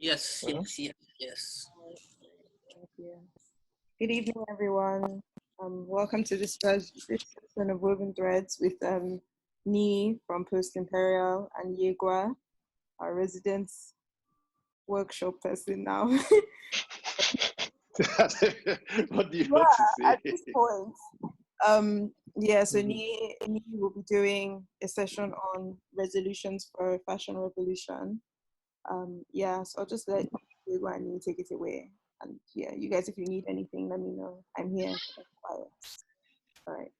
Yes, Mhm. yes, yes, yes. Thank you. Good evening, everyone. Welcome to this session of Woven Threads with Niyi from Post Imperial and Yegwa, our resident workshop person now. What do you want to say? At this point, so Niyi will be doing a session on resolutions for fashion revolution. So I'll just let Yegwa and Niyi take it away. And yeah, you guys, if you need anything, let me know. I'm here. Quiet. All right,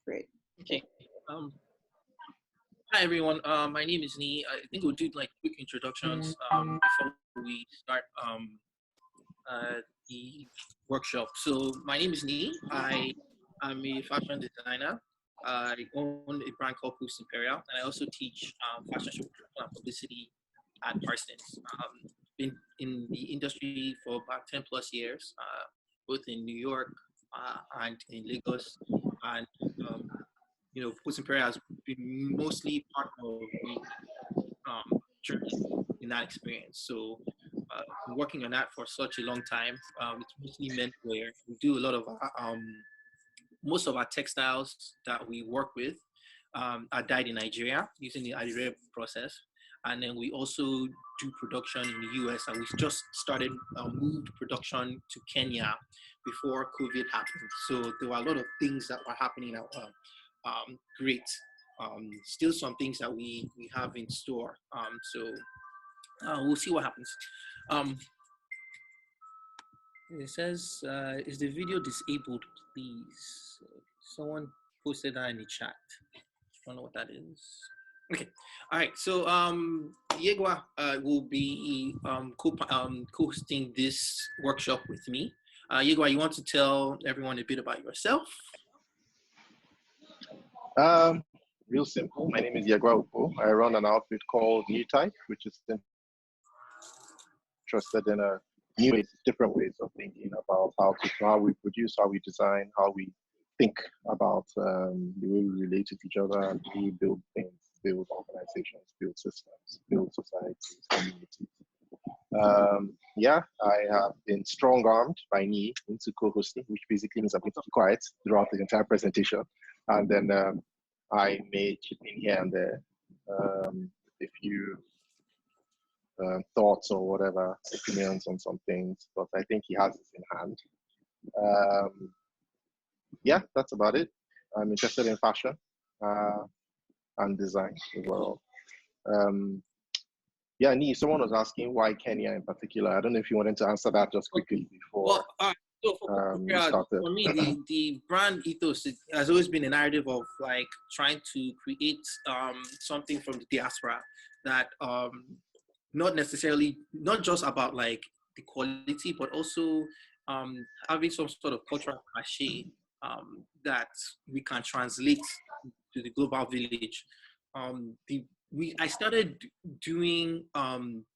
great. Okay. Hi everyone. My name is Niyi. I think we'll do like quick introductions before we start the workshop. So my name is Niyi. I am a fashion designer. I own a brand called Post Imperial, and I also teach fashion show and publicity at Parsons. Been in the industry for about 10 plus years, both in New York and in Lagos. And Post Imperial has been mostly part of the journey in that experience. So been working on that for such a long time. It's mostly menswear. We do a lot of most of our textiles that we work with are dyed in Nigeria using the Adire process. And then we also do production in the US, and we just started moved production to Kenya before COVID happened. So there were a lot of things that were happening that were great. Still some things that we have in store. We'll see what happens. It says, is the video disabled, please? Someone posted that in the chat. I don't know what that is. Okay. All right. So Yegwa will be co-hosting this workshop with me. Yegwa, you want to tell everyone a bit about yourself? Real simple. My name is Yegwa Ukpo. I run an outfit called NewType, which is interested in different ways of thinking about how we produce, how we design, how we think about the way we relate to each other, and we build things, build organizations, build systems, build societies, communities. I have been strong-armed by Niyi into co-hosting, which basically means I'm going to keep quiet throughout the entire presentation, and then I may chip in here and there a few thoughts or whatever, opinions on some things, but I think he has this in hand. That's about it. I'm interested in fashion and design as well. Niyi, someone was asking why Kenya in particular. I don't know if you wanted to answer that just quickly before we started. For me, the brand ethos has always been a narrative of like trying to create something from the diaspora that not just about like the quality, but also having some sort of cultural cachet that we can translate to the global village. I started doing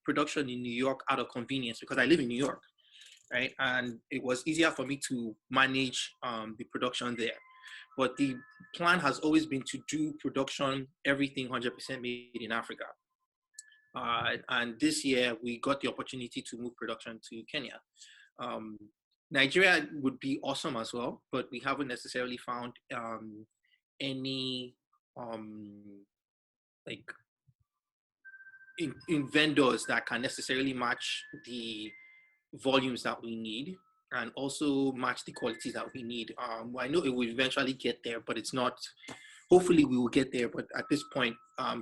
production in New York out of convenience because I live in New York, right? And it was easier for me to manage the production there. But the plan has always been to do production, everything 100% made in Africa. And this year we got the opportunity to move production to Kenya. Nigeria would be awesome as well, but we haven't necessarily found any in vendors that can necessarily match the volumes that we need and also match the qualities that we need. I know it will eventually get there, but it's not. Hopefully we will get there, but at this point,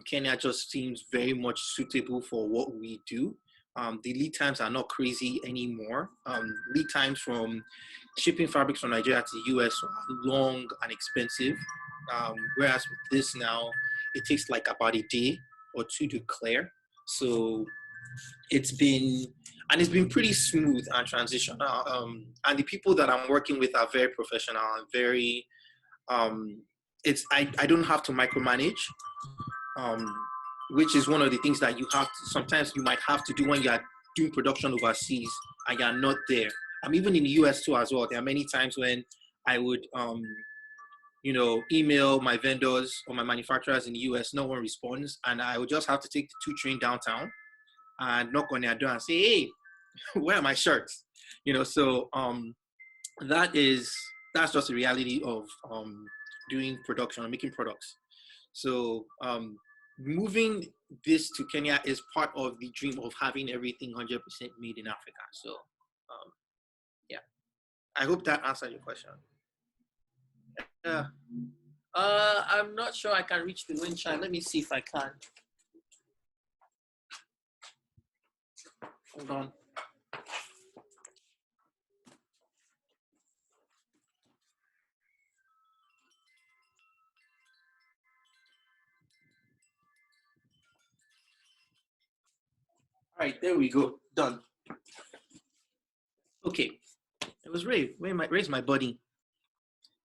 Kenya just seems very much suitable for what we do. The lead times are not crazy anymore. Lead times from shipping fabrics from Nigeria to the US are long and expensive. Whereas with this now, it takes like about a day or two to clear. So it's been pretty smooth and transitional. And the people that I'm working with are very professional and very, I don't have to micromanage, which is one of the things that sometimes you might have to do when you're doing production overseas and you're not there. Even in the US too as well, there are many times when I would, email my vendors or my manufacturers in the US, no one responds, and I would just have to take the 2 train downtown and knock on their door and say, hey, where are my shirts? So that's just the reality of doing production or making products. So moving this to Kenya is part of the dream of having everything 100% made in Africa. So yeah, I hope that answered your question. I'm not sure I can reach the wind chime. Let me see if I can. Hold on. All right, there we go. Done. Okay. It was Ray. Where's my buddy?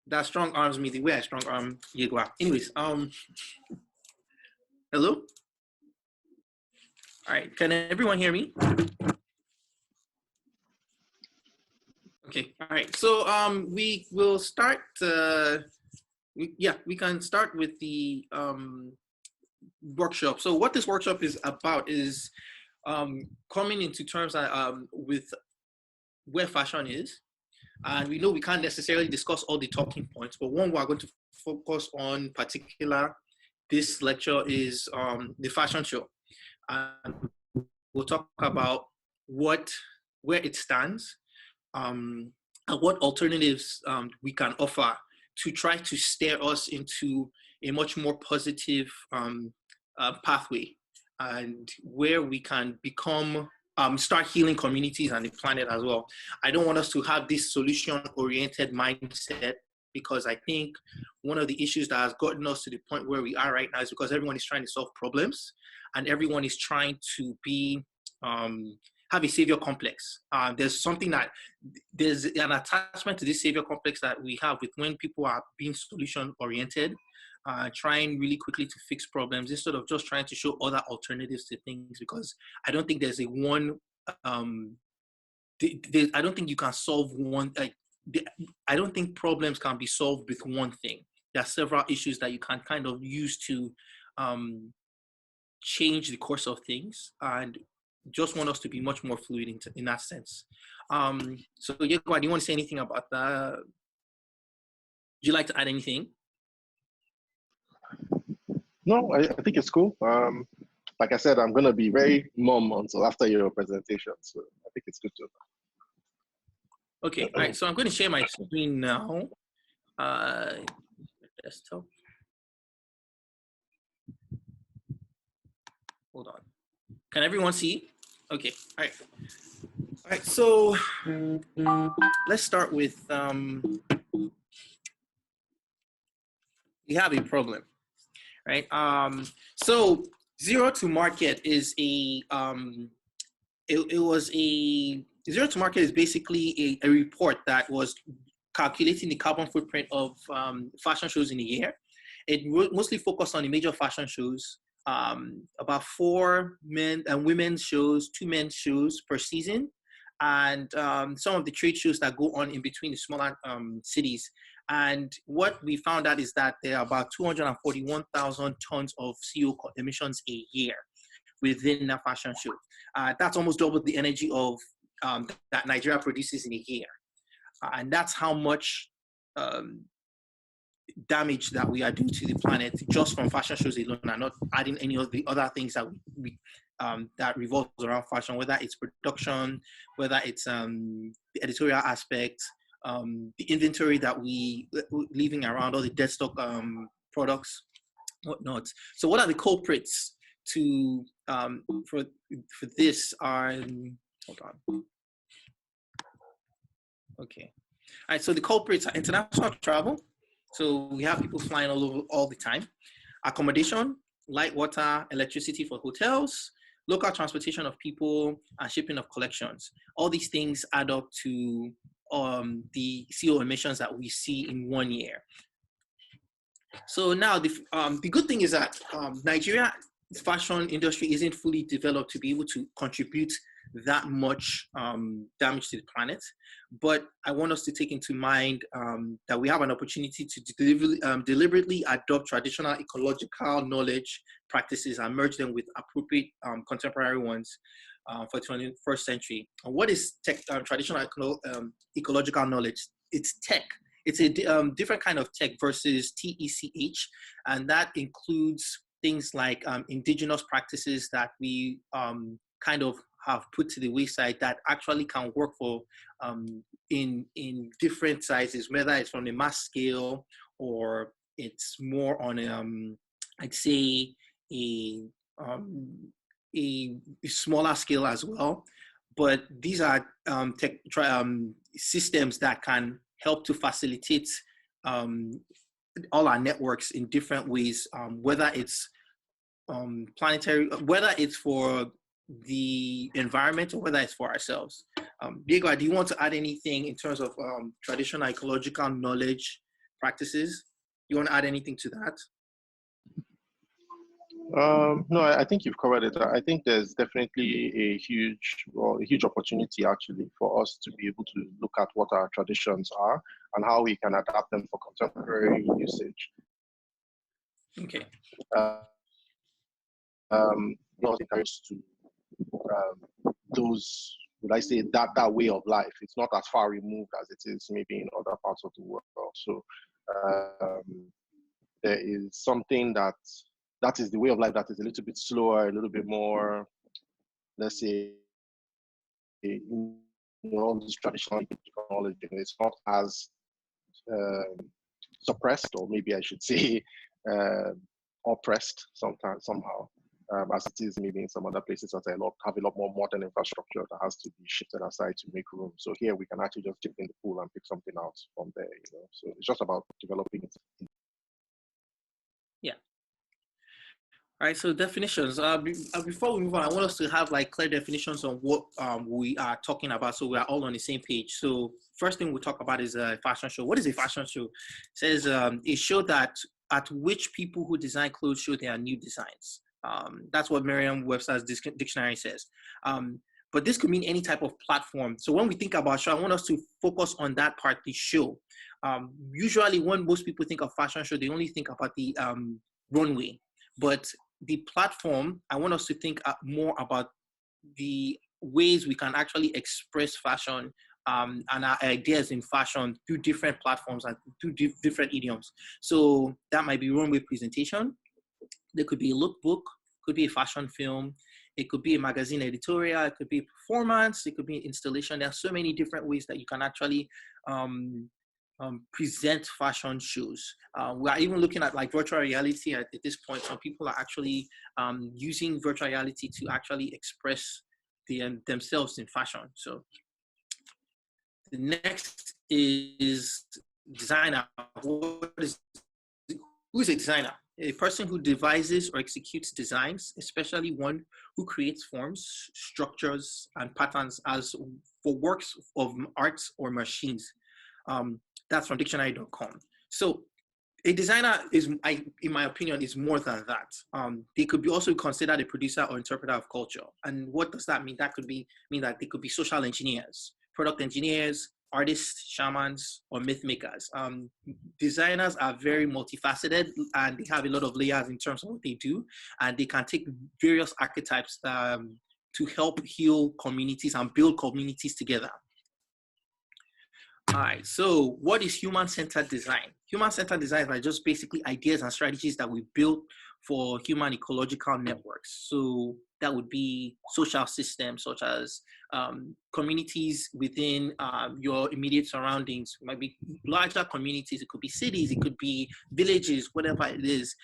That strong arms me the way I strong arm Yegwa. Anyways, hello? All right, can everyone hear me? Okay, all right. So we will start we can start with the workshop. So what this workshop is about is coming into terms with where fashion is. And we know we can't necessarily discuss all the talking points, but one we're going to focus on particular this lecture is the fashion show. And we'll talk about where it stands, and what alternatives we can offer to try to steer us into a much more positive pathway, and where we can become start healing communities and the planet as well. I don't want us to have this solution-oriented mindset, because I think one of the issues that has gotten us to the point where we are right now is because everyone is trying to solve problems, and everyone is trying to be have a savior complex. There's an attachment to this savior complex that we have with when people are being solution-oriented, trying really quickly to fix problems instead of just trying to show other alternatives to things, because I don't think there's a one, I don't think you can solve one, I don't think problems can be solved with one thing. There are several issues that you can kind of use to change the course of things, and just want us to be much more fluid in that sense. So Yegwa, do you want to say anything about that? Would you like to add anything? No, I think it's cool. Like I said, I'm going to be very mum until after your presentation. So I think it's good to. Okay, all right. So I'm going to share my screen now. Desktop. Hold on. Can everyone see? Okay, all right. All right, so let's start with, we have a problem, right? So zero to market is zero to market is basically a report that was calculating the carbon footprint of fashion shows in a year. It mostly focused on the major fashion shows, about 4 men and women's shows, 2 men's shows per season, and some of the trade shows that go on in between the smaller cities. And what we found out is that there are about 241,000 tons of CO emissions a year within a fashion show. That's almost double the energy of that Nigeria produces in a year. And that's how much damage that we are doing to the planet just from fashion shows alone, and not adding any of the other things that we that revolves around fashion, whether it's production, whether it's the editorial aspect, the inventory that we leaving around, all the dead stock products, whatnot. So what are the culprits to for this are, hold on. Okay. All right, so the culprits are international travel. So we have people flying all over all the time. Accommodation, light water, electricity for hotels, local transportation of people, and shipping of collections. All these things add up to the CO emissions that we see in 1 year. So now the good thing is that Nigeria's fashion industry isn't fully developed to be able to contribute that much damage to the planet. But I want us to take into mind that we have an opportunity to deliberately adopt traditional ecological knowledge practices and merge them with appropriate contemporary ones for the 21st century. And what is traditional ecological knowledge? It's tech. It's a different kind of tech versus TECH, and that includes things like indigenous practices that we kind of have put to the wayside that actually can work for in different sizes, whether it's from a mass scale or it's more on I'd say a smaller scale as well. But these are systems that can help to facilitate all our networks in different ways, whether it's planetary, whether it's for the environment or whether it's for ourselves. Yegwa, do you want to add anything in terms of traditional ecological knowledge practices? You want to add anything to that? No, I think you've covered it. I think there's definitely a huge opportunity actually for us to be able to look at what our traditions are and how we can adapt them for contemporary usage. Okay. Not encouraged to those, would I say, that way of life. It's not as far removed as it is maybe in other parts of the world. So there is something that is the way of life that is a little bit slower, a little bit more, let's say, all this traditional knowledge. It's not as suppressed, or maybe I should say oppressed somehow, as it is maybe in some other places that have a lot more modern infrastructure that has to be shifted aside to make room. So here we can actually just dip in the pool and pick something out from there. So it's just about developing it. Yeah. All right, so definitions. Before we move on, I want us to have like clear definitions on what we are talking about, so we are all on the same page. So first thing we'll talk about is a fashion show. What is a fashion show? It says a show at which people who design clothes show their new designs. That's what Merriam-Webster's dictionary says. But this could mean any type of platform. So when we think about show, I want us to focus on that part, the show. Usually when most people think of fashion show, they only think about the runway. But the platform, I want us to think more about the ways we can actually express fashion and our ideas in fashion through different platforms and through different idioms. So that might be runway presentation. There could be a lookbook, could be a fashion film, it could be a magazine editorial, it could be a performance, it could be an installation. There are so many different ways that you can actually present fashion shows. We are even looking at like virtual reality at this point. Some people are actually using virtual reality to actually express themselves in fashion. So the next is designer. Who is a designer? A person who devises or executes designs, especially one who creates forms, structures, and patterns as for works of art or machines. That's from dictionary.com. So a designer is, in my opinion, is more than that. They could be also considered a producer or interpreter of culture. And what does that mean? That could mean that they could be social engineers, product engineers, artists, shamans, or myth makers. Designers are very multifaceted and they have a lot of layers in terms of what they do. And they can take various archetypes to help heal communities and build communities together. All right, so what is human-centered design? Human-centered design are just basically ideas and strategies that we build for human ecological networks. So that would be social systems such as communities within your immediate surroundings. It might be larger communities, it could be cities, it could be villages, whatever it is.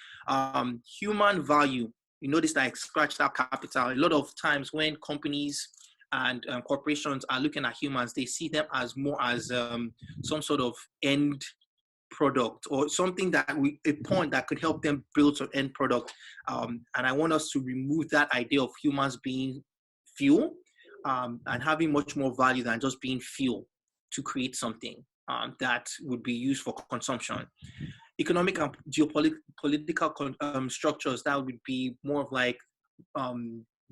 Human value, you notice that I scratched out capital. A lot of times when companies and corporations are looking at humans, they see them as more as some sort of end product or something that a point that could help them build an end product. And I want us to remove that idea of humans being fuel and having much more value than just being fuel to create something that would be used for consumption. Economic and geopolitical structures, that would be more of like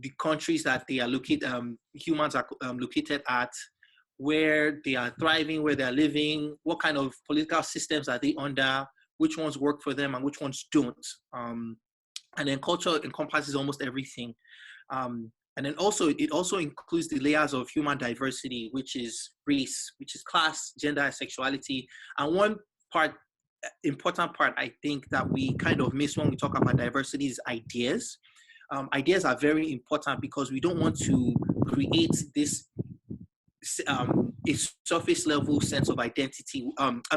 the countries that they are located, humans are located at, where they are thriving, where they are living, what kind of political systems are they under, which ones work for them and which ones don't. And then culture encompasses almost everything. And then also, it also includes the layers of human diversity, which is race, which is class, gender, sexuality. And one important part, I think, that we kind of miss when we talk about diversity is ideas. Ideas are very important because we don't want to create this a surface level sense of identity,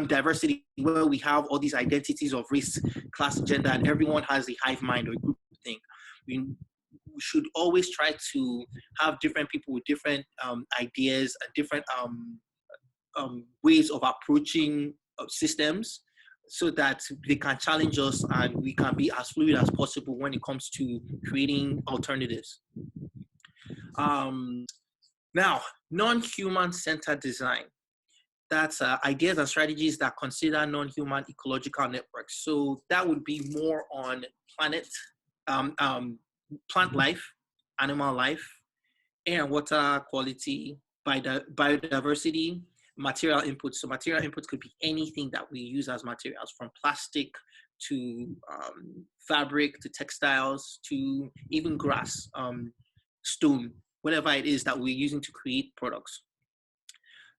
diversity, where we have all these identities of race, class, gender, and everyone has a hive mind or a group thing. We should always try to have different people with different ideas, different ways of approaching systems, so that they can challenge us and we can be as fluid as possible when it comes to creating alternatives. Now, non-human centered design. That's ideas and strategies that consider non-human ecological networks. So that would be more on plant life, animal life, air and water quality, biodiversity, material inputs. So material inputs could be anything that we use as materials, from plastic to fabric to textiles to even grass, stone, whatever it is that we're using to create products.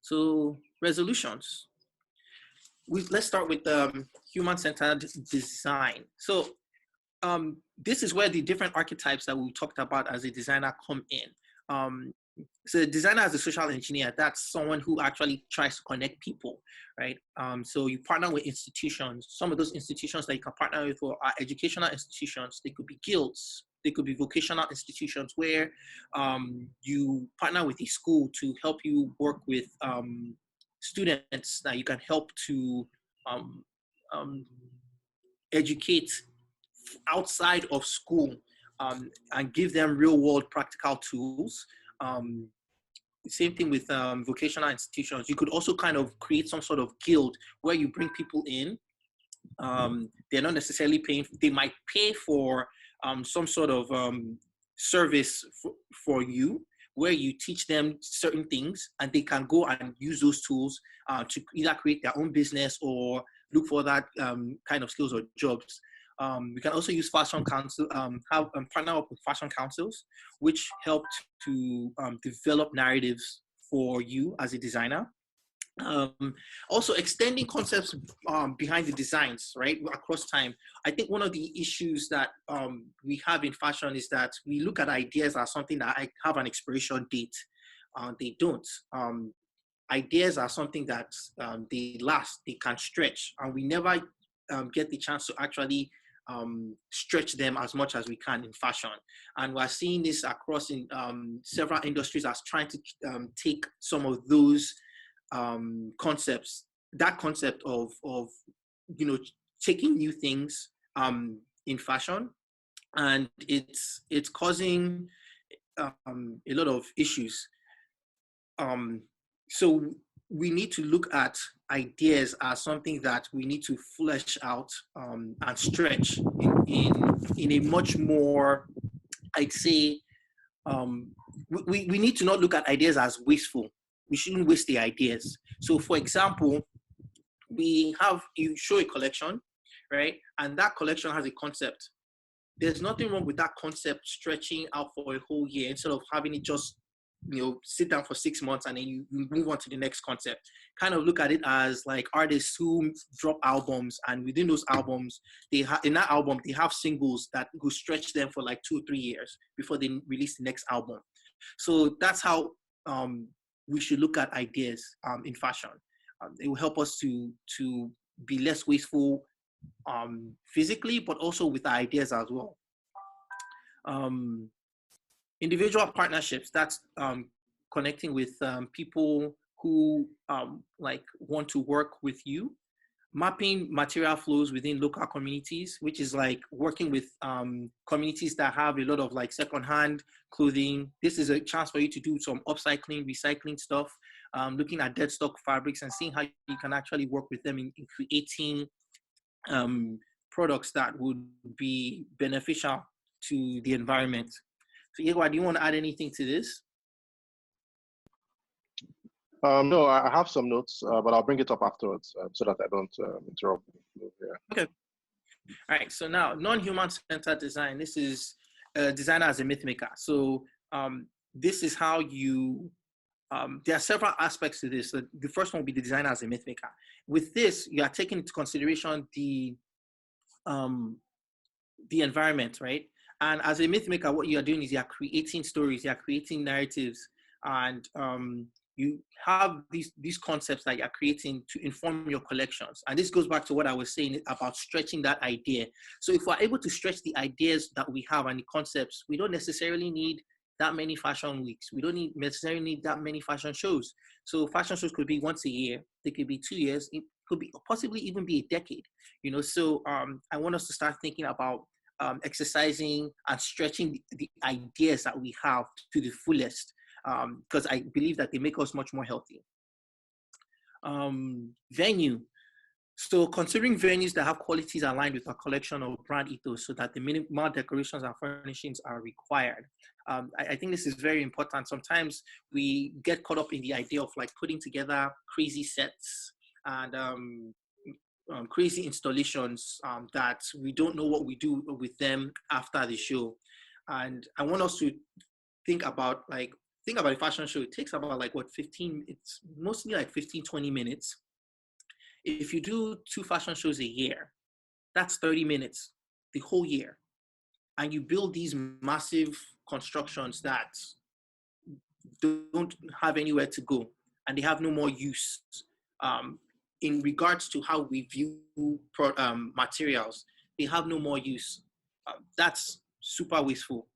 So resolutions. Let's start with human-centered design. So this is where the different archetypes that we talked about as a designer come in. So the designer as a social engineer, that's someone who actually tries to connect people, right? So you partner with institutions. Some of those institutions that you can partner with are educational institutions. They could be guilds. They could be vocational institutions where you partner with a school to help you work with students that you can help to educate outside of school and give them real world practical tools. Same thing with vocational institutions. You could also kind of create some sort of guild where you bring people in. They're not necessarily paying, they might pay for some sort of service for you, where you teach them certain things and they can go and use those tools to either create their own business or look for that kind of skills or jobs. We can also use fashion council, partner up with fashion councils, which help to develop narratives for you as a designer. Also extending concepts behind the designs, right, across time. I think one of the issues that we have in fashion is that we look at ideas as something that I have an expiration date. They don't. Ideas are something that they last, they can stretch, and we never get the chance to actually stretch them as much as we can in fashion. And we're seeing this across in several industries as trying to take some of those concepts, that concept of taking new things in fashion, and it's causing a lot of issues. So we need to look at ideas as something that we need to flesh out and stretch in a much more, I'd say, we need to not look at ideas as wasteful. We shouldn't waste the ideas. So for example, you show a collection, right? And that collection has a concept. There's nothing wrong with that concept stretching out for a whole year instead of having it just, sit down for 6 months and then you move on to the next concept. Kind of look at it as like artists who drop albums, and within those albums, in that album, they have singles that will stretch them for like 2 or 3 years before they release the next album. So that's how we should look at ideas in fashion. It will help us to be less wasteful physically, but also with our ideas as well. Individual partnerships, that's connecting with people who want to work with you. Mapping material flows within local communities, which is like working with communities that have a lot of like secondhand clothing. This is a chance for you to do some upcycling, recycling stuff, looking at dead stock fabrics and seeing how you can actually work with them in creating products that would be beneficial to the environment. So Yegwa, do you want to add anything to this? No, I have some notes, but I'll bring it up afterwards so that I don't interrupt. Yeah. Okay. All right. So now, non-human centered design. This is designer as a myth maker. So this is how you. There are several aspects to this. The first one will be the designer as a myth maker. With this, you are taking into consideration the environment, right? And as a myth maker, what you are doing is you are creating stories, you are creating narratives, and you have these concepts that you're creating to inform your collections. And this goes back to what I was saying about stretching that idea. So if we're able to stretch the ideas that we have and the concepts, we don't necessarily need that many fashion weeks. We don't necessarily need that many fashion shows. So fashion shows could be once a year. They could be 2 years. It could be possibly even be a decade. So I want us to start thinking about exercising and stretching the ideas that we have to the fullest, because I believe that they make us much more healthy. Venue. So considering venues that have qualities aligned with our collection or brand ethos so that the minimal decorations and furnishings are required. I think this is very important. Sometimes we get caught up in the idea of like putting together crazy sets and crazy installations that we don't know what we do with them after the show. And I want us to think about a fashion show. It takes about it's mostly like 15, 20 minutes. If you do 2 fashion shows a year, that's 30 minutes the whole year. And you build these massive constructions that don't have anywhere to go and they have no more use. In regards to how we view materials, they have no more use. That's super wasteful.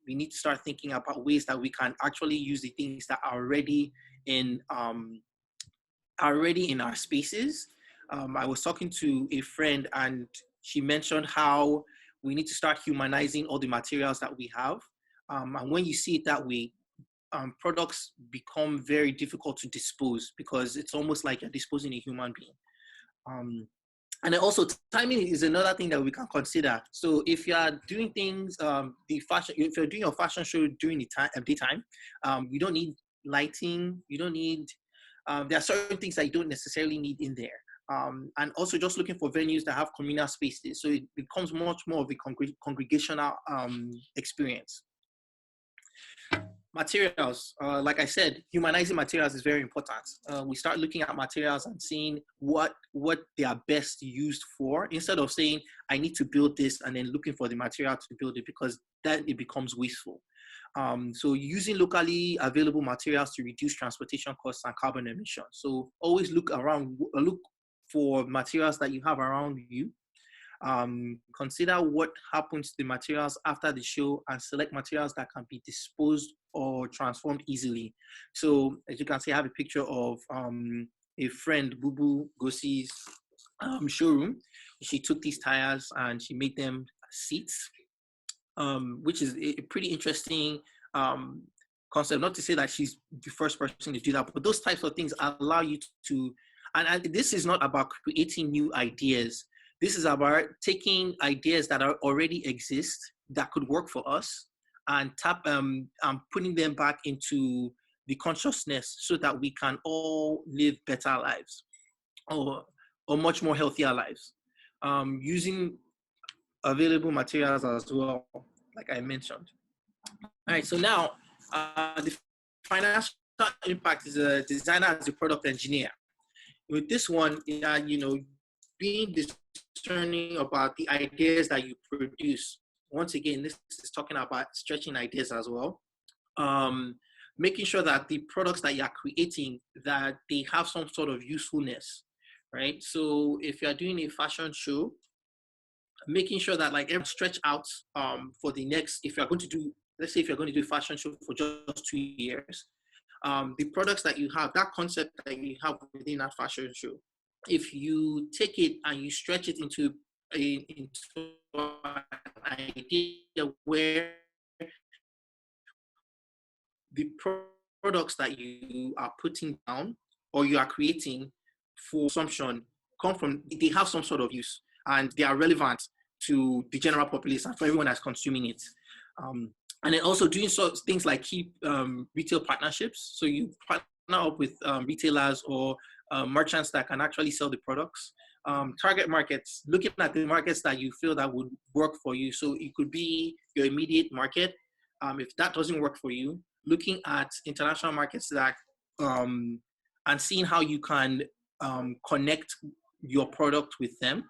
We need to start thinking about ways that we can actually use the things that are already in our spaces. I was talking to a friend and she mentioned how we need to start humanizing all the materials that we have. And when you see it that way, products become very difficult to dispose because it's almost like you're disposing a human being. And then also timing is another thing that we can consider. So if you are doing things, if you're doing a fashion show during the daytime, you don't need lighting. You don't need. There are certain things that you don't necessarily need in there. And also just looking for venues that have communal spaces, so it becomes much more of a congregational experience. Materials, like I said, humanizing materials is very important. We start looking at materials and seeing what they are best used for, instead of saying, I need to build this and then looking for the material to build it, because then it becomes wasteful. So using locally available materials to reduce transportation costs and carbon emissions. So always look for materials that you have around you. Consider what happens to the materials after the show and select materials that can be disposed or transformed easily. So as you can see, I have a picture of a friend, Bubu Gosi's showroom. She took these tires and she made them seats, which is a pretty interesting concept. Not to say that she's the first person to do that, but those types of things allow you to, and this is not about creating new ideas. This is about taking ideas that already exist that could work for us and putting them back into the consciousness so that we can all live better lives or much more healthier lives, using available materials as well, like I mentioned. All right, so now the financial impact is a designer as a product engineer. With this one, being discerning about the ideas that you produce. Once again, this is talking about stretching ideas as well. Making sure that the products that you're creating, that they have some sort of usefulness, right? So if you're doing a fashion show, making sure that like stretch out for the next, if you're going to do, let's say if you're going to do a fashion show for just 2 years, the products that you have, that concept that you have within that fashion show, if you take it and you stretch it into an idea where the products that you are putting down or you are creating for consumption they have some sort of use and they are relevant to the general population, for everyone that's consuming it. And then also doing things like keep retail partnerships. So you partner up with retailers or merchants that can actually sell the products. Target markets, looking at the markets that you feel that would work for you. So it could be your immediate market. If that doesn't work for you, looking at international markets that and seeing how you can connect your product with them.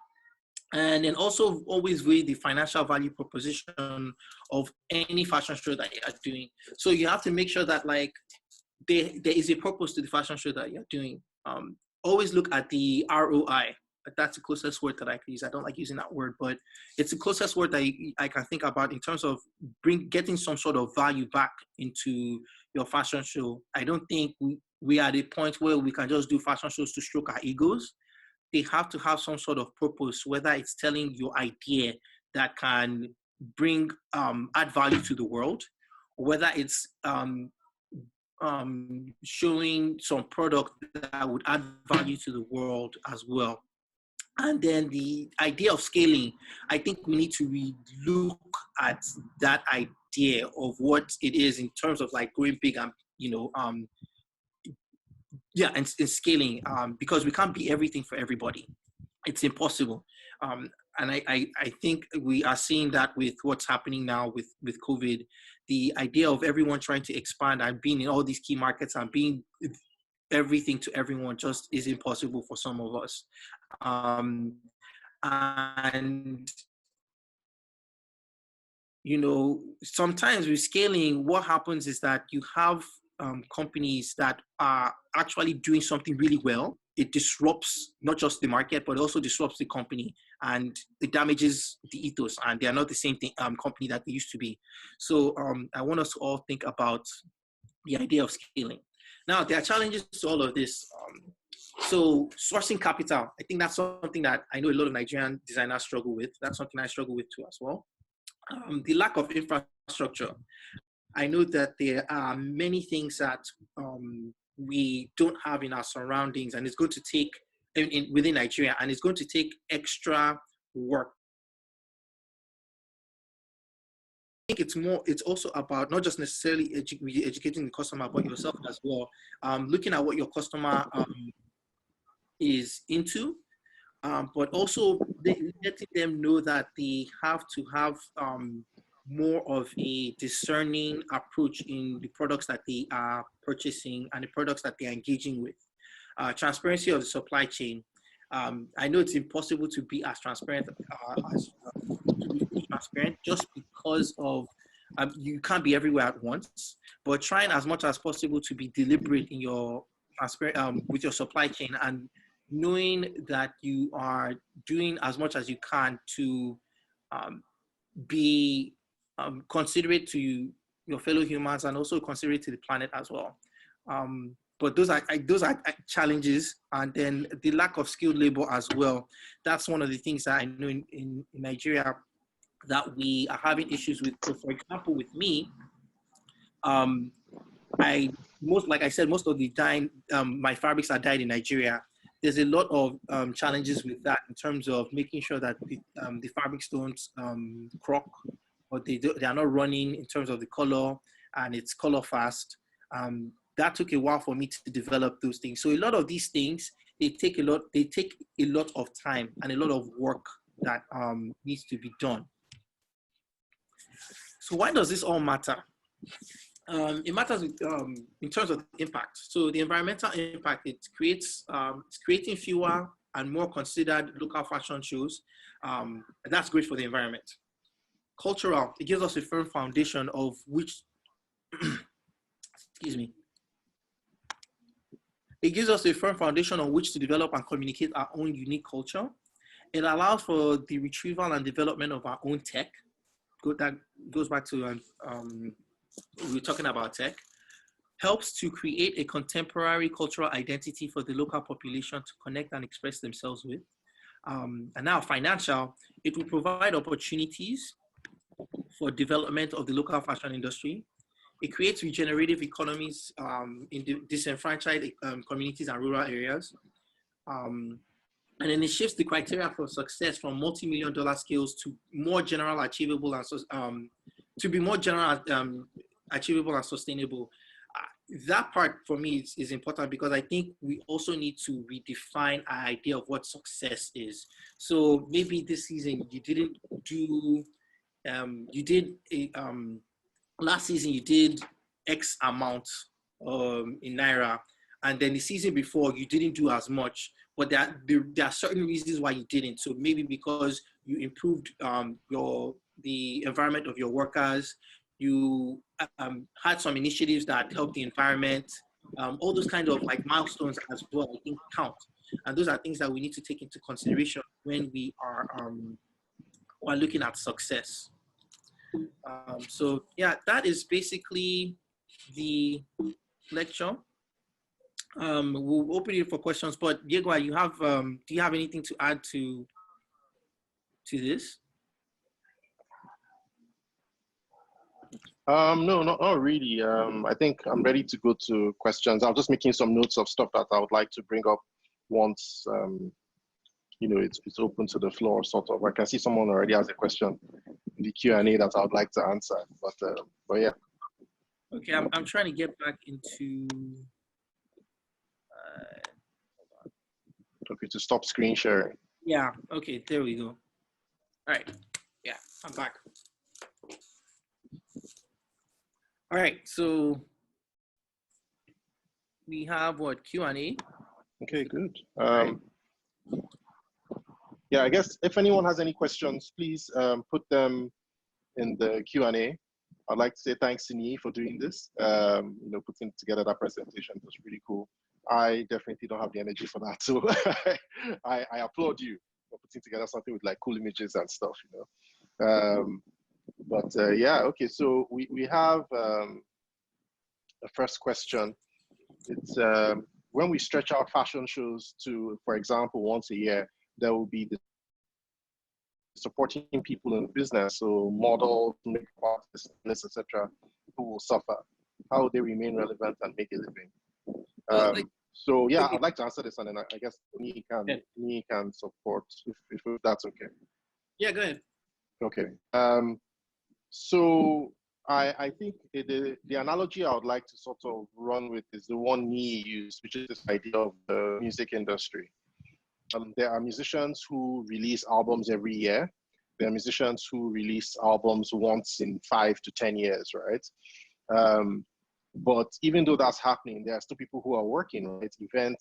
And then also always weigh the financial value proposition of any fashion show that you are doing. So you have to make sure that like there is a purpose to the fashion show that you're doing. Always look at the ROI. That's the closest word that I can use. I don't like using that word, but it's the closest word that I can think about in terms of getting some sort of value back into your fashion show. I don't think we are at a point where we can just do fashion shows to stroke our egos. They have to have some sort of purpose, whether it's telling your idea that can bring add value to the world, or whether it's showing some product that would add value to the world as well. And then the idea of scaling, I think we need to look at that idea of what it is in terms of like going big and, and scaling, because we can't be everything for everybody. It's impossible. And I think we are seeing that with what's happening now with COVID. The idea of everyone trying to expand and being in all these key markets and being everything to everyone just is impossible for some of us. And sometimes with scaling, what happens is that you have companies that are actually doing something really well. It disrupts not just the market, but also disrupts the company, and it damages the ethos, and they are not the same thing, company that they used to be. So I want us to all think about the idea of scaling. Now, there are challenges to all of this. So sourcing capital, I think that's something that I know a lot of Nigerian designers struggle with. That's something I struggle with too as well. The lack of infrastructure. I know that there are many things that we don't have in our surroundings, and it's going to take within Nigeria, and it's going to take extra work. I think it's also about not just necessarily educating the customer, but yourself as well. Looking at what your customer is into, but also letting them know that they have to have more of a discerning approach in the products that they are purchasing and the products that they are engaging with. Transparency of the supply chain. I know it's impossible to be as transparent just because of you can't be everywhere at once, but trying as much as possible to be deliberate in your with your supply chain, and knowing that you are doing as much as you can to be considerate to your fellow humans, and also considerate to the planet as well. But those are challenges, and then the lack of skilled labor as well. That's one of the things that I know in Nigeria that we are having issues with. So, for example, with me, like I said, most of the time my fabrics are dyed in Nigeria. There's a lot of challenges with that in terms of making sure that the fabrics don't crock, or they are not running in terms of the color, and it's color fast. That took a while for me to develop those things. So a lot of these things, they take a lot of time and a lot of work that needs to be done. So why does this all matter? It matters in terms of impact. So the environmental impact, it's creating fewer and more considered local fashion shows. And that's great for the environment. Cultural, it gives us a firm foundation of which, excuse me. It gives us a firm foundation on which to develop and communicate our own unique culture. It allows for the retrieval and development of our own tech. That goes back to we were talking about tech. Helps to create a contemporary cultural identity for the local population to connect and express themselves with. And now financial, it will provide opportunities for development of the local fashion industry. It creates regenerative economies in the disenfranchised communities and rural areas. And then it shifts the criteria for success from multi-million-dollar scales to more general, achievable, and to be more general, achievable and sustainable. That part for me is important because I think we also need to redefine our idea of what success is. So maybe this season you didn't do, last season you did X amount in Naira, and then the season before you didn't do as much, but there are certain reasons why you didn't. So maybe because you improved the environment of your workers, you had some initiatives that helped the environment, all those kind of like milestones as well, I think count. And those are things that we need to take into consideration when we are looking at success. So yeah, that is basically the lecture. We'll open it for questions, but Yegwa, you have, do you have anything to add to this? No, not really. I think I'm ready to go to questions. I'm just making some notes of stuff that I would like to bring up once, it's open to the floor, sort of. I can see someone already has a question in the Q&A that I would like to answer, but yeah. Okay, I'm trying to get back into, okay, to stop screen sharing. Yeah, okay, there we go. All right, yeah, I'm back. All right, so we have what, Q&A? Okay, good. Yeah, I guess if anyone has any questions, please put them in the Q&A. I'd like to say thanks to Niyi for doing this. Putting together that presentation was really cool. I definitely don't have the energy for that, so I applaud you for putting together something with like cool images and stuff, yeah, okay, so we have the first question. It's when we stretch out fashion shows to, for example, once a year, there will be the supporting people in the business, so models, makeup artists, etc., who will suffer. How will they remain relevant and make a living? So yeah, I'd like to answer this, and then I guess Niyi can support if that's okay. Yeah, go ahead. Okay. So I think the analogy I would like to sort of run with is the one Niyi used, which is this idea of the music industry. There are musicians who release albums every year. There are musicians who release albums once in 5 to 10 years, right? But even though that's happening, there are still people who are working, right? Event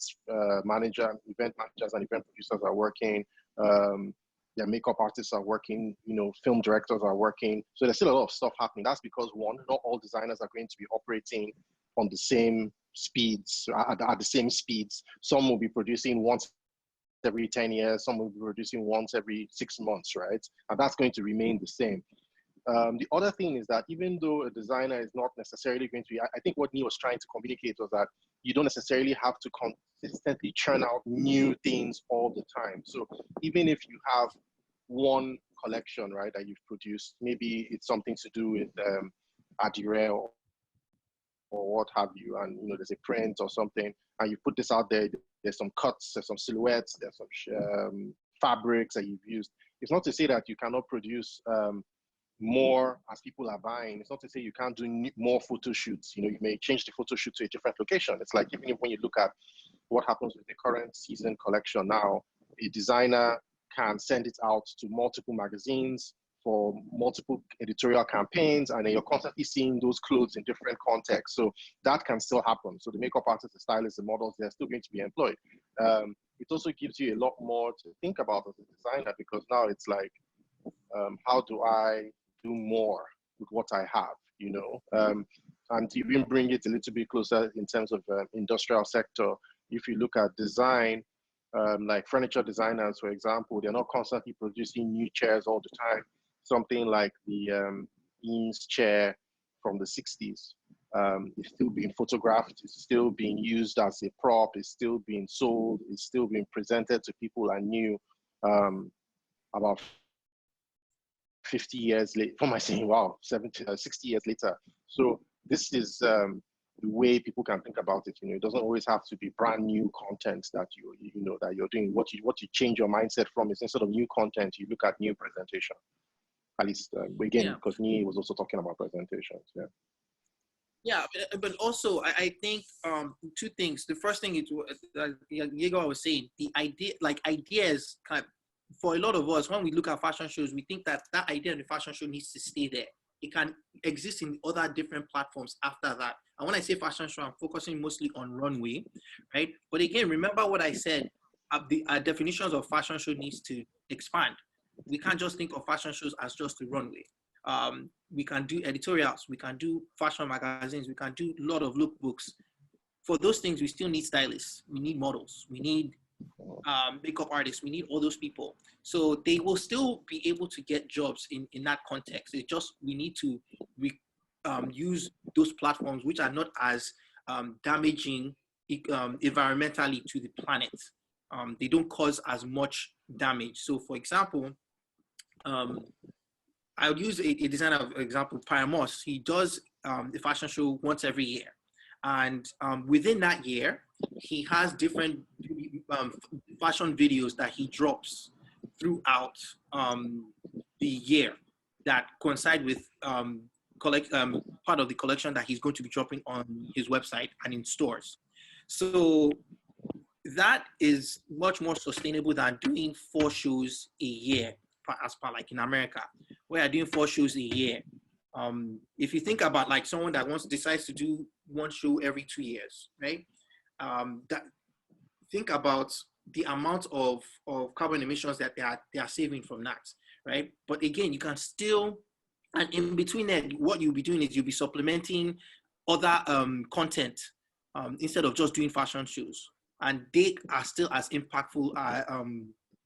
managers and event producers are working. Their makeup artists are working, film directors are working. So there's still a lot of stuff happening. That's because, one, not all designers are going to be operating on the same speeds, at the same speeds. Some will be producing once every 10 years, some will be producing once every 6 months, right? And that's going to remain the same. The other thing is that even though a designer is not necessarily going to be, I think what Niyi was trying to communicate was that you don't necessarily have to consistently churn out new things all the time. So even if you have one collection, right, that you've produced, maybe it's something to do with Adire or what have you, and there's a print or something, and you put this out there, there's some cuts, there's some silhouettes, there's some fabrics that you've used. It's not to say that you cannot produce more as people are buying. It's not to say you can't do more photo shoots. You may change the photo shoot to a different location. It's like even when you look at what happens with the current season collection now, a designer can send it out to multiple magazines for multiple editorial campaigns, and then you're constantly seeing those clothes in different contexts. So that can still happen. So the makeup artists, the stylists, the models, they're still going to be employed. It also gives you a lot more to think about as a designer, because now it's like, how do I do more with what I have, and to even bring it a little bit closer in terms of industrial sector, if you look at design, like furniture designers, for example, they're not constantly producing new chairs all the time. Something like the Eames chair from the 60s is still being photographed, it's still being used as a prop, it's still being sold, it's still being presented to people anew about 50 years later. What am I saying? Wow, 60 years later. So this is the way people can think about it. It doesn't always have to be brand new content that that you're doing. What you change your mindset from is, instead of new content, you look at new presentation. At least again, Yeah. because Niyi was also talking about presentations. Yeah. Yeah, but also I think two things. The first thing is Yegwa was saying, the idea, like ideas, kind of, for a lot of us, when we look at fashion shows, we think that that idea of the fashion show needs to stay there. It can exist in other different platforms after that. And when I say fashion show, I'm focusing mostly on runway, right? But again, remember what I said. The definitions of fashion show needs to expand. We can't just think of fashion shows as just a runway. We can do editorials, we can do fashion magazines, we can do a lot of lookbooks. For those things, we still need stylists, we need models, we need makeup artists, we need all those people. So they will still be able to get jobs in that context. It's just we need to use those platforms which are not as damaging environmentally to the planet. They don't cause as much damage. So for example, I would use a designer example, Paramos. He does the fashion show once every year. And within that year, he has different fashion videos that he drops throughout the year that coincide with part of the collection that he's going to be dropping on his website and in stores. So that is much more sustainable than doing 4 shows a year, as per like in America, where you're doing 4 shows a year. If you think about like someone that decides to do 1 show every 2 years, right? Think about the amount of carbon emissions that they are saving from that, right? But again, you can still, and in between that, what you'll be doing is you'll be supplementing other content instead of just doing fashion shows. And they are still as impactful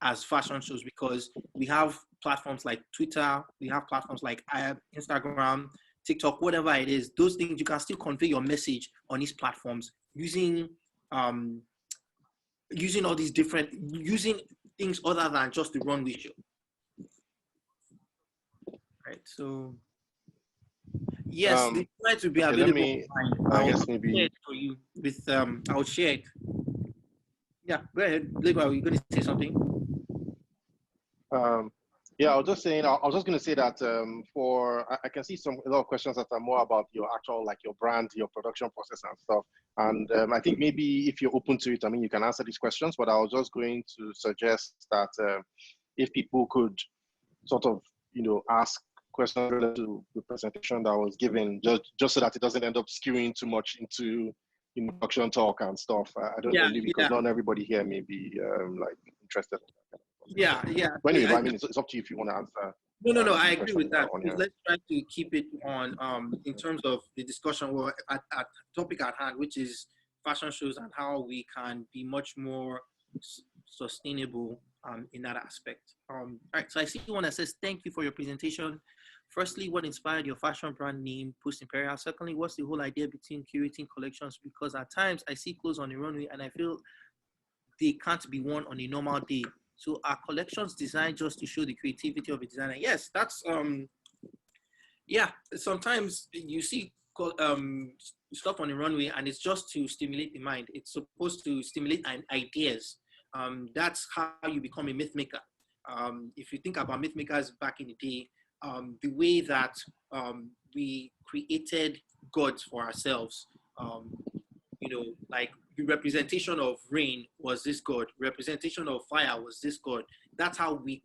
as fashion shows, because we have platforms like Twitter, we have platforms like Instagram, TikTok, whatever it is. Those things, you can still convey your message on these platforms using all these different, using things other than just the runway show. Right. So yes, the slides will be available online. I guess maybe share it for you with I'll share it. Yeah, go ahead. Yegwa, are you going to say something? Yeah, I was just saying. I was just going to say that I can see a lot of questions that are more about your actual, like your brand, your production process and stuff. And I think maybe if you're open to it, I mean, you can answer these questions. But I was just going to suggest that if people could sort of, ask questions related to the presentation that was given, just so that it doesn't end up skewing too much into production talk and stuff. I don't know, maybe because not everybody here may be like interested in that kind of stuff. Yeah. But anyway, I mean, it's up to you if you want to answer. No, I agree with that. Let's try to keep it on in terms of the discussion at topic at hand, which is fashion shows and how we can be much more sustainable in that aspect. All right, so I see one that says, thank you for your presentation. Firstly, what inspired your fashion brand name, Imperial? Secondly, what's the whole idea between curating collections? Because at times I see clothes on the runway and I feel they can't be worn on a normal day. So are collections designed just to show the creativity of a designer? Yes, that's yeah. Sometimes you see stuff on the runway and it's just to stimulate the mind. It's supposed to stimulate ideas. That's how you become a myth maker. If you think about myth makers back in the day, the way that we created gods for ourselves, like the representation of rain was this god, representation of fire was this god. That's how we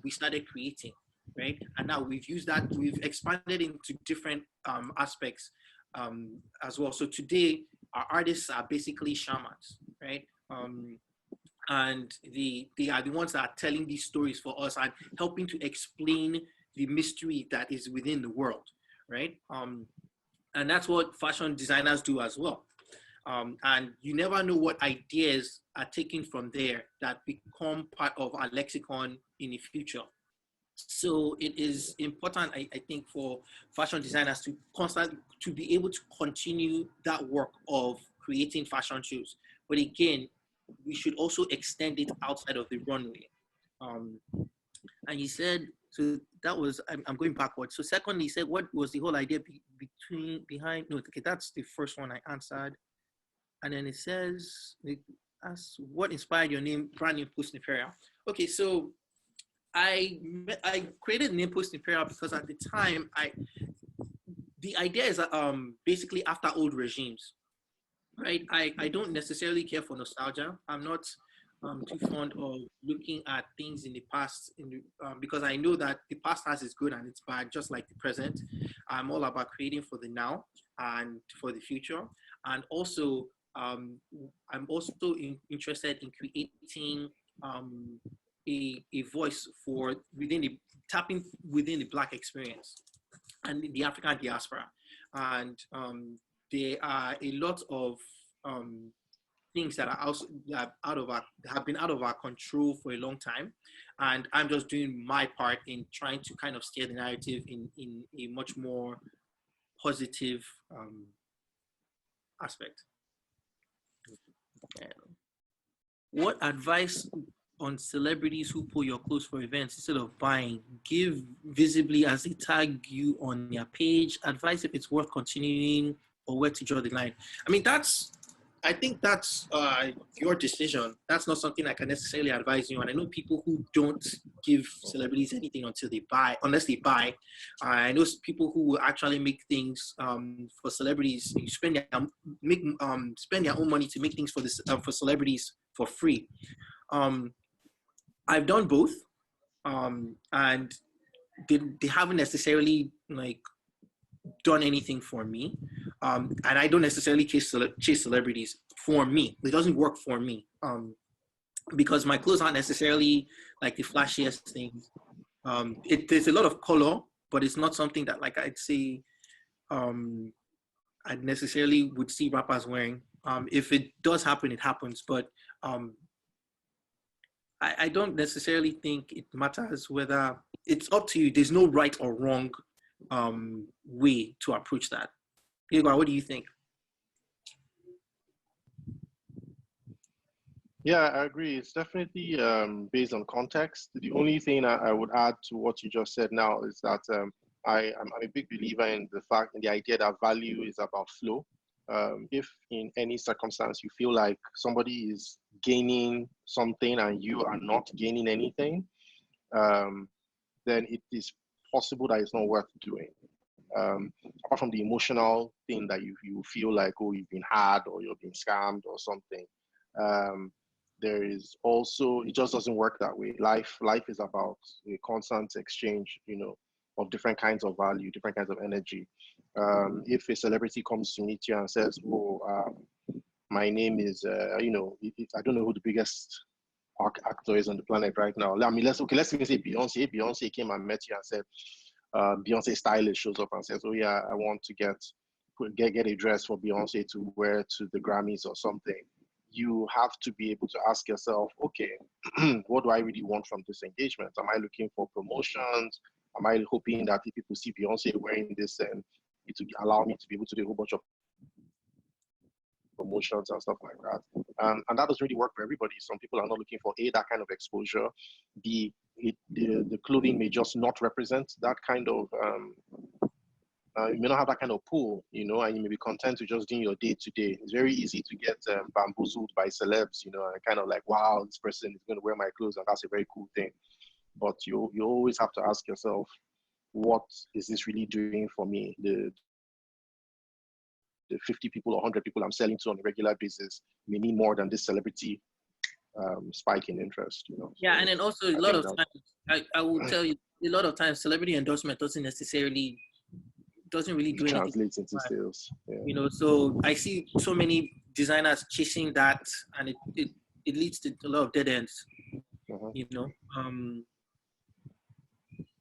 started creating, right? And now we've used that, we've expanded into different aspects as well. So today, our artists are basically shamans, right? And they are the ones that are telling these stories for us and helping to explain the mystery that is within the world, right? And that's what fashion designers do as well. And you never know what ideas are taken from there that become part of our lexicon in the future. So it is important, I think, for fashion designers to be able to continue that work of creating fashion shows. But again, we should also extend it outside of the runway. And he said, so that was, I'm going backwards. So secondly, he said, what was the whole idea behind, no, okay, that's the first one I answered. And then it says, what inspired your brand name, Imperial? Okay, so I created name post Imperial because at the time the idea is basically after old regimes, right? I don't necessarily care for nostalgia. I'm not too fond of looking at things in the past because I know that the past has its good and its bad, just like the present. I'm all about creating for the now and for the future, and also I'm also interested in creating a voice for tapping within the Black experience and the African diaspora. And there are a lot of things that are also that have been out of our control for a long time, and I'm just doing my part in trying to kind of steer the narrative in a much more positive aspect. What advice on celebrities who pull your clothes for events instead of buying? Give visibly as they tag you on their page. Advice if it's worth continuing or where to draw the line. I mean, I think that's your decision. That's not something I can necessarily advise you on. I know people who don't give celebrities anything until they buy, unless they buy. I know people who will actually make things for celebrities. You spend their own money to make things for celebrities for free. I've done both, and they haven't necessarily like done anything for me, and I don't necessarily chase celebrities for me. It doesn't work for me because my clothes aren't necessarily like the flashiest things. There's a lot of color, but it's not something that like I'd say I necessarily would see rappers wearing. If it does happen, it happens, but I don't necessarily think it matters whether it's up to you. There's no right or wrong way to approach that. Yegwa, what do you think? Yeah, I agree. It's definitely based on context. The only thing I would add to what you just said now is that I'm a big believer in the idea that value is about flow. If in any circumstance you feel like somebody is gaining something and you are not gaining anything, then it is possible that it's not worth doing. Apart from the emotional thing that you feel like, oh, you've been had or you've been scammed or something, there is also, it just doesn't work that way. Life is about a constant exchange, of different kinds of value, different kinds of energy. If a celebrity comes to meet you and says, oh, my name is, I don't know who the biggest actor is on the planet right now. I mean, let's even say Beyonce. Beyonce came and met you and said, Beyonce stylist shows up and says, oh yeah, I want to get a dress for Beyonce to wear to the Grammys or something. You have to be able to ask yourself, okay, what do I really want from this engagement? Am I looking for promotions? Am I hoping that if people see Beyonce wearing this and it will allow me to be able to do a whole bunch of promotions and stuff like that? And that doesn't really work for everybody. Some people are not looking for that kind of exposure. The clothing may just not represent that kind of, you may not have that kind of pull, and you may be content to just doing your day-to-day. It's very easy to get bamboozled by celebs, and kind of like, wow, this person is going to wear my clothes, and that's a very cool thing. But you always have to ask yourself, what is this really doing for me? The 50 people or 100 people I'm selling to on a regular basis may mean more than this celebrity spike in interest, Yeah, So and then also a lot of times, I will tell you, a lot of times celebrity endorsement doesn't really do anything. Translates into sales. Yeah. So I see so many designers chasing that, and it leads to a lot of dead ends.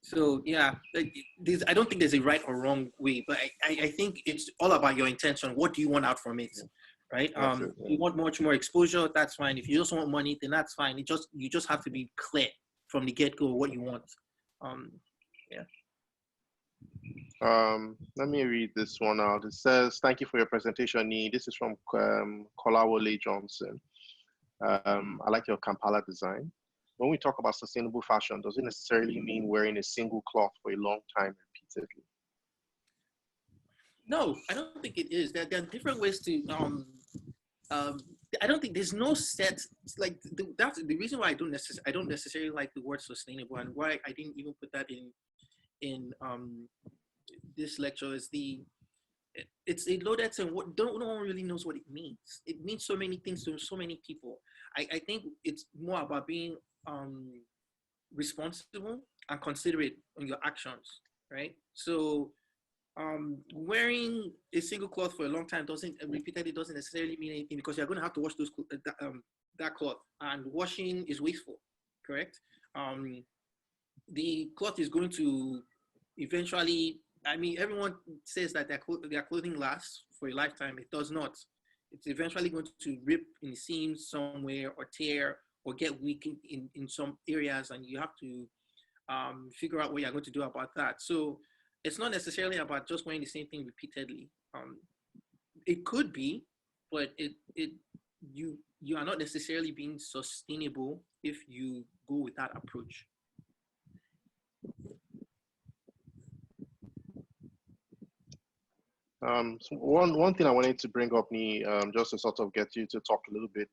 So yeah, I don't think there's a right or wrong way, but I think it's all about your intention. What do you want out from it, right? If you want much more exposure, that's fine. If you just want money, then that's fine. You just have to be clear from the get-go what you want. Yeah. Let me read this one out. It says, thank you for your presentation, Niyi. This is from Kolawole Johnson. I like your Kampala design. When we talk about sustainable fashion, does it necessarily mean wearing a single cloth for a long time repeatedly? No, I don't think it is. There are different ways to I don't think there's no set, like that's the reason why I don't necessarily like the word sustainable, and why I didn't even put that in this lecture is it's a loaded term. No one really knows what it means. It means so many things to so many people. I think it's more about being responsible and considerate on your actions, right? So wearing a single cloth for a long time repeatedly doesn't necessarily mean anything, because you're going to have to wash that cloth, and washing is wasteful, correct? The cloth is going to eventually, I mean, everyone says that their clothing lasts for a lifetime. It does not. It's eventually going to rip in the seams somewhere, or tear, or get weak in some areas, and you have to figure out what you're going to do about that. So it's not necessarily about just wearing the same thing repeatedly. It could be, but you are not necessarily being sustainable if you go with that approach. So one thing I wanted to bring up, Niyi, just to sort of get you to talk a little bit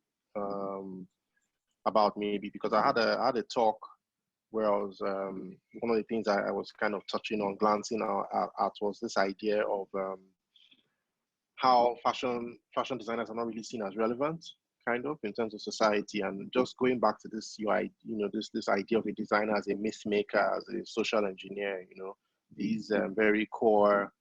about maybe, because I had a talk where I was one of the things I was kind of touching on, glancing at was this idea of how fashion designers are not really seen as relevant, kind of, in terms of society, and just going back to this this idea of a designer as a myth maker, as a social engineer, these very core.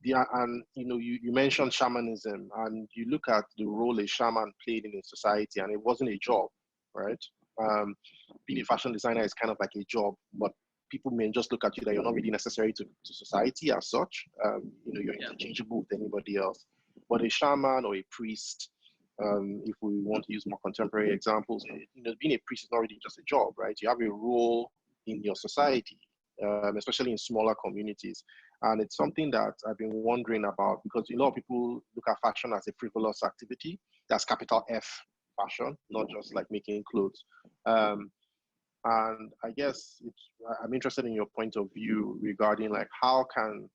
And you mentioned shamanism, and you look at the role a shaman played in a society, and it wasn't a job, right? Being a fashion designer is kind of like a job, but people may just look at you that you're not really necessary to society as such. You're interchangeable with anybody else. But a shaman or a priest, if we want to use more contemporary examples, being a priest is not really just a job, right? You have a role in your society, especially in smaller communities. And it's something that I've been wondering about, because a lot of people look at fashion as a frivolous activity. That's capital F fashion, not just like making clothes. And I guess I'm interested in your point of view regarding like how can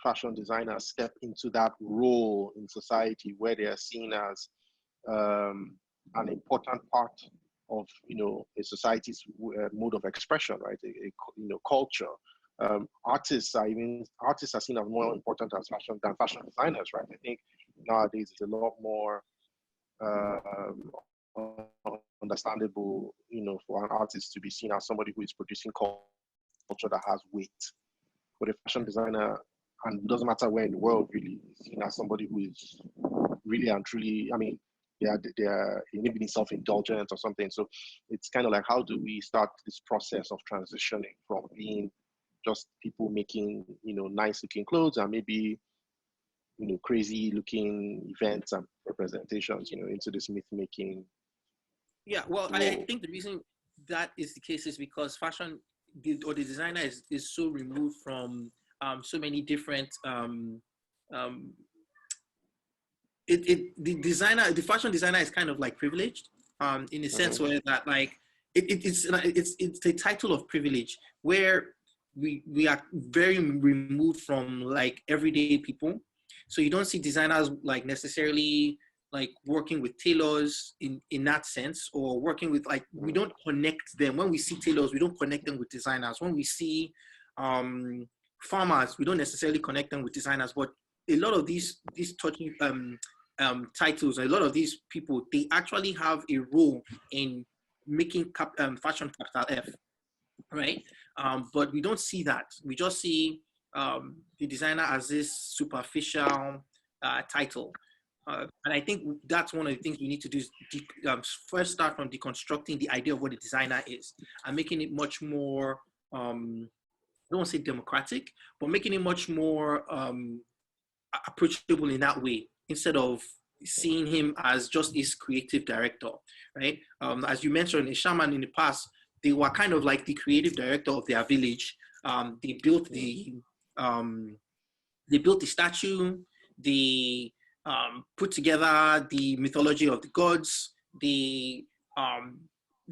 fashion designers step into that role in society where they are seen as an important part of a society's mode of expression, right? Culture. Artists are seen as more important as than fashion designers, right? I think nowadays it's a lot more understandable, for an artist to be seen as somebody who is producing culture that has weight. But a fashion designer, and it doesn't matter where in the world, really, is seen as somebody who is really and truly, I mean, they are maybe self-indulgent or something. So it's kind of like, how do we start this process of transitioning from being just people making, nice looking clothes and maybe, crazy looking events and representations, into this myth making. Yeah, well, I think the reason that is the case is because fashion or the designer is so removed from so many different the fashion designer is kind of like privileged in a sense where that like it's a title of privilege where we are very removed from like everyday people. So you don't see designers like necessarily like working with tailors in that sense, or working with like, we don't connect them. When we see tailors, we don't connect them with designers. When we see farmers, we don't necessarily connect them with designers. But a lot of these touching titles, a lot of these people, they actually have a role in making fashion capital F, right? But we don't see that. We just see the designer as this superficial title. And I think that's one of the things we need to do is first start from deconstructing the idea of what a designer is and making it much more, I don't want to say democratic, but making it much more approachable in that way, instead of seeing him as just his creative director, right? As you mentioned, a shaman in the past, they were kind of like the creative director of their village. They built the statue. They put together the mythology of the gods. They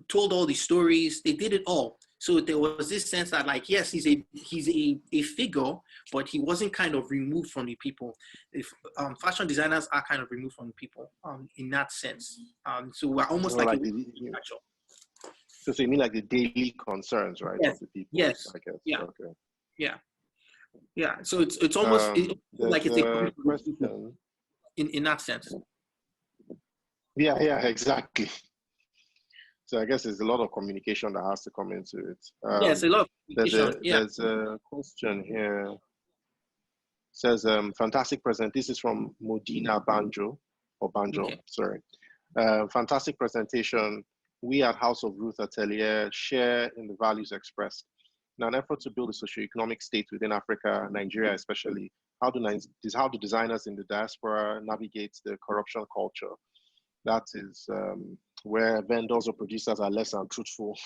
told all the stories. They did it all. So there was this sense that, like, yes, he's a figure, but he wasn't kind of removed from the people. If fashion designers are kind of removed from the people in that sense. So we're almost More like like a the, catch-up. so you mean like the daily concerns, right, Yes. of the people? Yes. I guess. Yeah. Okay. Yeah. Yeah. So it's almost like There's it's a a question. in that sense. Yeah, exactly. So I guess there's a lot of communication that has to come into it. Yes, a lot of There's communication. Yeah. a question here. It says, fantastic present. This is from Modina Banjo, Okay. sorry. Fantastic presentation. We at House of Ruth Atelier share in the values expressed. In an effort to build a socioeconomic state within Africa, Nigeria especially, how do designers in the diaspora navigate the corruption culture? That is where vendors or producers are less than truthful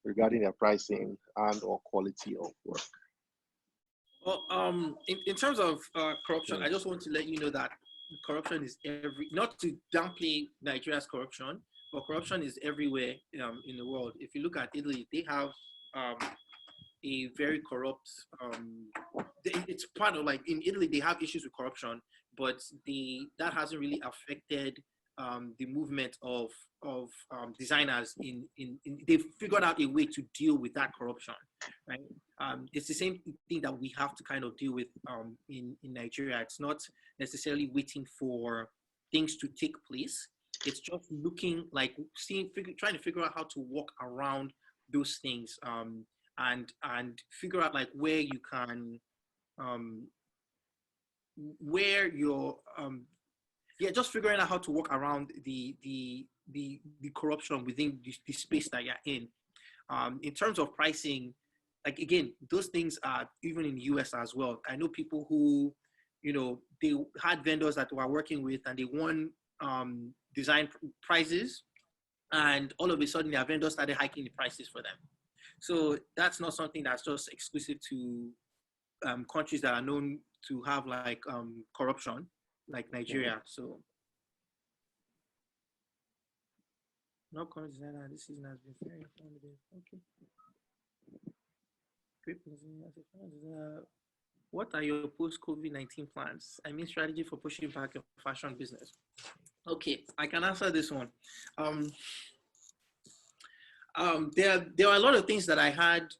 regarding their pricing and or quality of work. Well, in terms of corruption, I just want to let you know that corruption is not to downplay Nigeria's corruption, but corruption is everywhere in the world. If you look at Italy, they have a very corrupt, it's part of, like, in Italy, they have issues with corruption, but that hasn't really affected the movement of designers they've figured out a way to deal with that corruption, right? It's the same thing that we have to kind of deal with in Nigeria. It's not necessarily waiting for things to take place. It's just looking like trying to figure out how to walk around those things and figure out, like, where you can where you're just figuring out how to walk around the corruption within the space that you're in. In terms of pricing, like, again, those things are even in the US as well. I know people who, they had vendors that they were working with and they won design prizes, and all of a sudden their vendors started hiking the prices for them. So that's not something that's just exclusive to countries that are known to have, like, corruption, like Nigeria. So no comment designer this season has been very informative. Okay. Great. What are your post-COVID-19 plans? I mean, strategy for pushing back your fashion business. Okay, I can answer this one. There are a lot of things that I had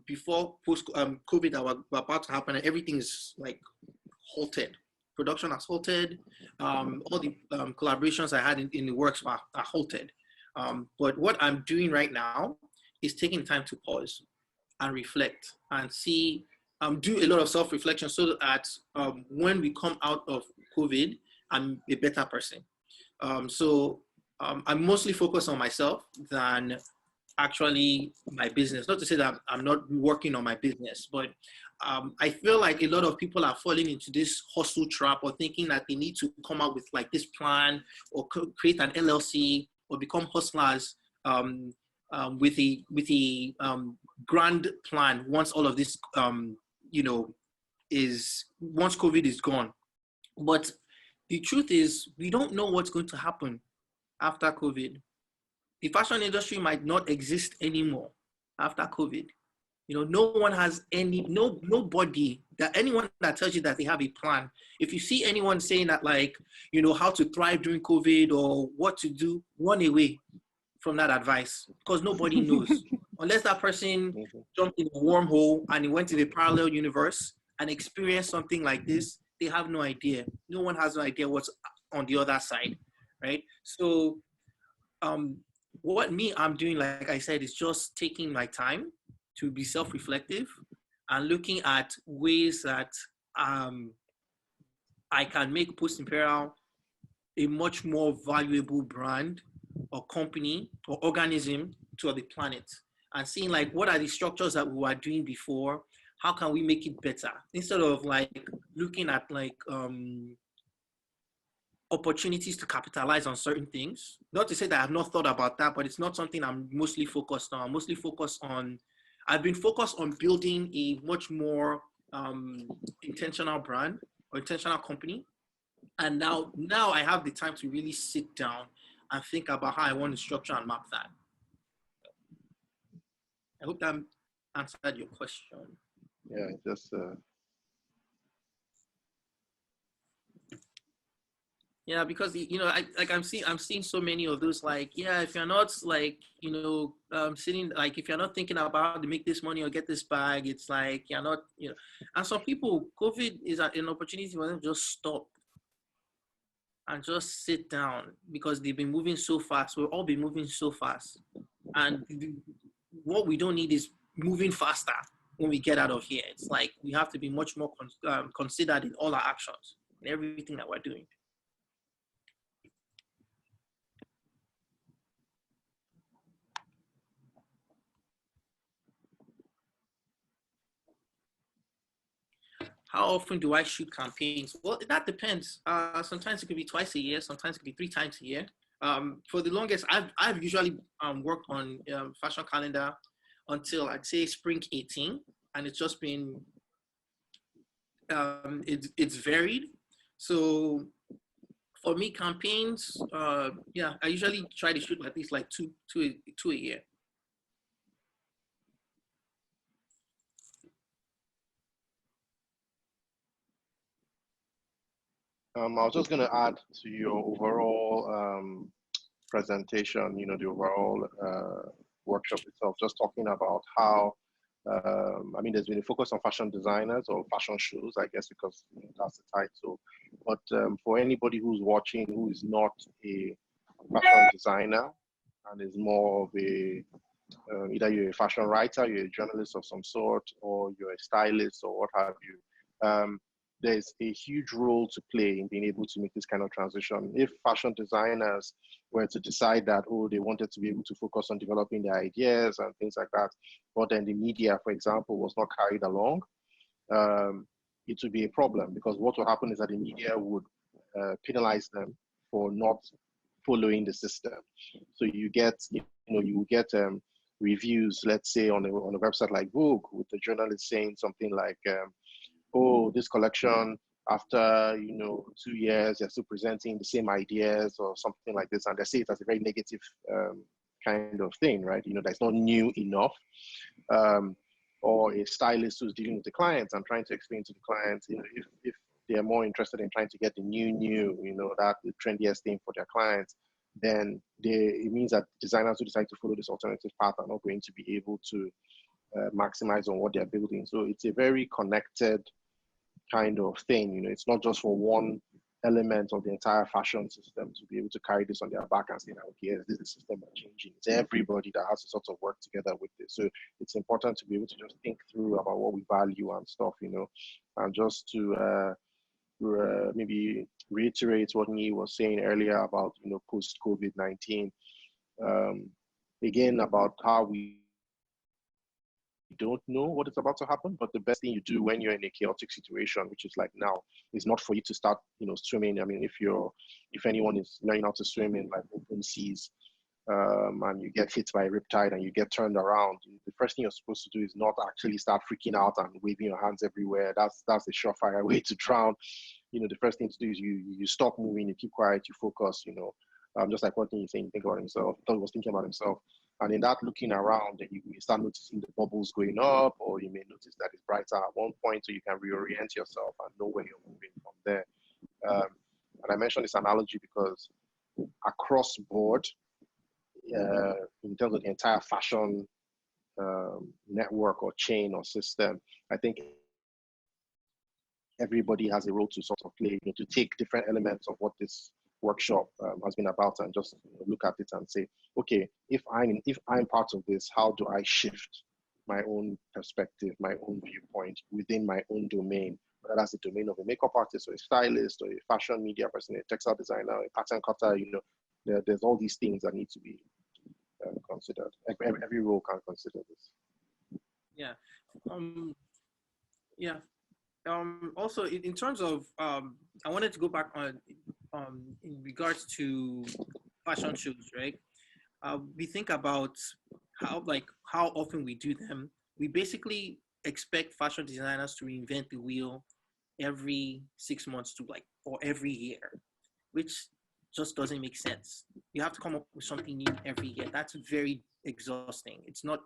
before post COVID that were about to happen, and everything is, like, halted. Production has halted. All the collaborations I had in the works are halted. But what I'm doing right now is taking time to pause and reflect and see, do a lot of self-reflection so that when we come out of COVID, I'm a better person. So I'm mostly focused on myself than actually my business. Not to say that I'm not working on my business, but I feel like a lot of people are falling into this hustle trap, or thinking that they need to come up with, like, this plan or create an LLC or become hustlers with a grand plan once all of this once COVID is gone. But the truth is, we don't know what's going to happen after COVID. The fashion industry might not exist anymore after COVID. No one has nobody anyone that tells you that they have a plan. If you see anyone saying that, like, how to thrive during COVID or what to do, run away from that advice, because nobody knows. Unless that person jumped in a wormhole and he went to the parallel universe and experienced something like this, they have no idea. No one has no idea what's on the other side, right? So what I'm doing, like I said, is just taking my time to be self-reflective and looking at ways that I can make Post Imperial a much more valuable brand or company or organism to the planet, and seeing, like, what are the structures that we were doing before, how can we make it better, instead of, like, looking at, like, opportunities to capitalize on certain things. Not to say that I've not thought about that, but it's not something I'm mostly focused on. I've been focused on building a much more intentional brand or intentional company. And now I have the time to really sit down and think about how I want to structure and map that. I hope that answered your question. Yeah, just Yeah, because I'm seeing so many of those, like, yeah, if you're not, like, sitting, like, if you're not thinking about how to make this money or get this bag, it's like you're not, and some people, COVID is an opportunity for them to just stop and just sit down because they've been moving so fast. We'll all be moving so fast, and what we don't need is moving faster when we get out of here. It's like we have to be much more considered in all our actions and everything that we're doing. How often do I shoot campaigns? Well, that depends. Sometimes it could be twice a year. Sometimes it could be 3 times a year. For the longest, I've usually worked on fashion calendar until I'd say spring 18, and it's just been it's varied. So for me, campaigns, yeah, I usually try to shoot at least like two a year. I was just going to add to your overall presentation, the overall workshop itself, just talking about how, I mean, there's been a focus on fashion designers or fashion shows, I guess, because that's the title. But for anybody who's watching who is not a fashion designer and is more of a, either you're a fashion writer, you're a journalist of some sort, or you're a stylist or what have you, there's a huge role to play in being able to make this kind of transition. If fashion designers were to decide that, oh, they wanted to be able to focus on developing their ideas and things like that, but then the media, for example, was not carried along, it would be a problem, because what will happen is that the media would penalize them for not following the system. So you get, you get reviews, let's say on a website like Vogue, with the journalist saying something like, oh, this collection, after 2 years, they're still presenting the same ideas or something like this, and they say it as a very negative kind of thing, right? That's not new enough. Or a stylist who's dealing with the clients and trying to explain to the clients, if they're more interested in trying to get the new, that the trendiest thing for their clients, then it means that designers who decide to follow this alternative path are not going to be able to maximize on what they're building. So it's a very connected kind of thing. It's not just for one element of the entire fashion system to be able to carry this on their back and say, okay, this is the system that's changing. It's everybody that has to sort of work together with this. So it's important to be able to just think through about what we value and stuff, and just to maybe reiterate what Niyi was saying earlier about, post-COVID-19, again, about how we don't know what is about to happen, but the best thing you do when you're in a chaotic situation, which is like now, is not for you to start, swimming. I mean, if anyone is learning how to swim in like open seas, and you get hit by a riptide and you get turned around, the first thing you're supposed to do is not actually start freaking out and waving your hands everywhere. That's a surefire way to drown. The first thing to do is you stop moving, you keep quiet, you focus. Just like what you're saying, think about himself. He was thinking about himself. And in that looking around, then you start noticing the bubbles going up, or you may notice that it's brighter at one point, so you can reorient yourself and know where you're moving from there. And I mentioned this analogy because across board, in terms of the entire fashion network or chain or system, I think everybody has a role to sort of play, to take different elements of what this workshop has been about and just look at it and say, okay, if I'm part of this, how do I shift my own perspective, my own viewpoint within my own domain, whether that's the domain of a makeup artist or a stylist or a fashion media person, a textile designer, a pattern cutter, there's all these things that need to be considered. Every role can consider this. Yeah. Yeah. Also, in terms of, I wanted to go back on in regards to fashion shows, right? We think about how often we do them. We basically expect fashion designers to reinvent the wheel every 6 months or every year, which just doesn't make sense. You have to come up with something new every year. That's very exhausting. It's not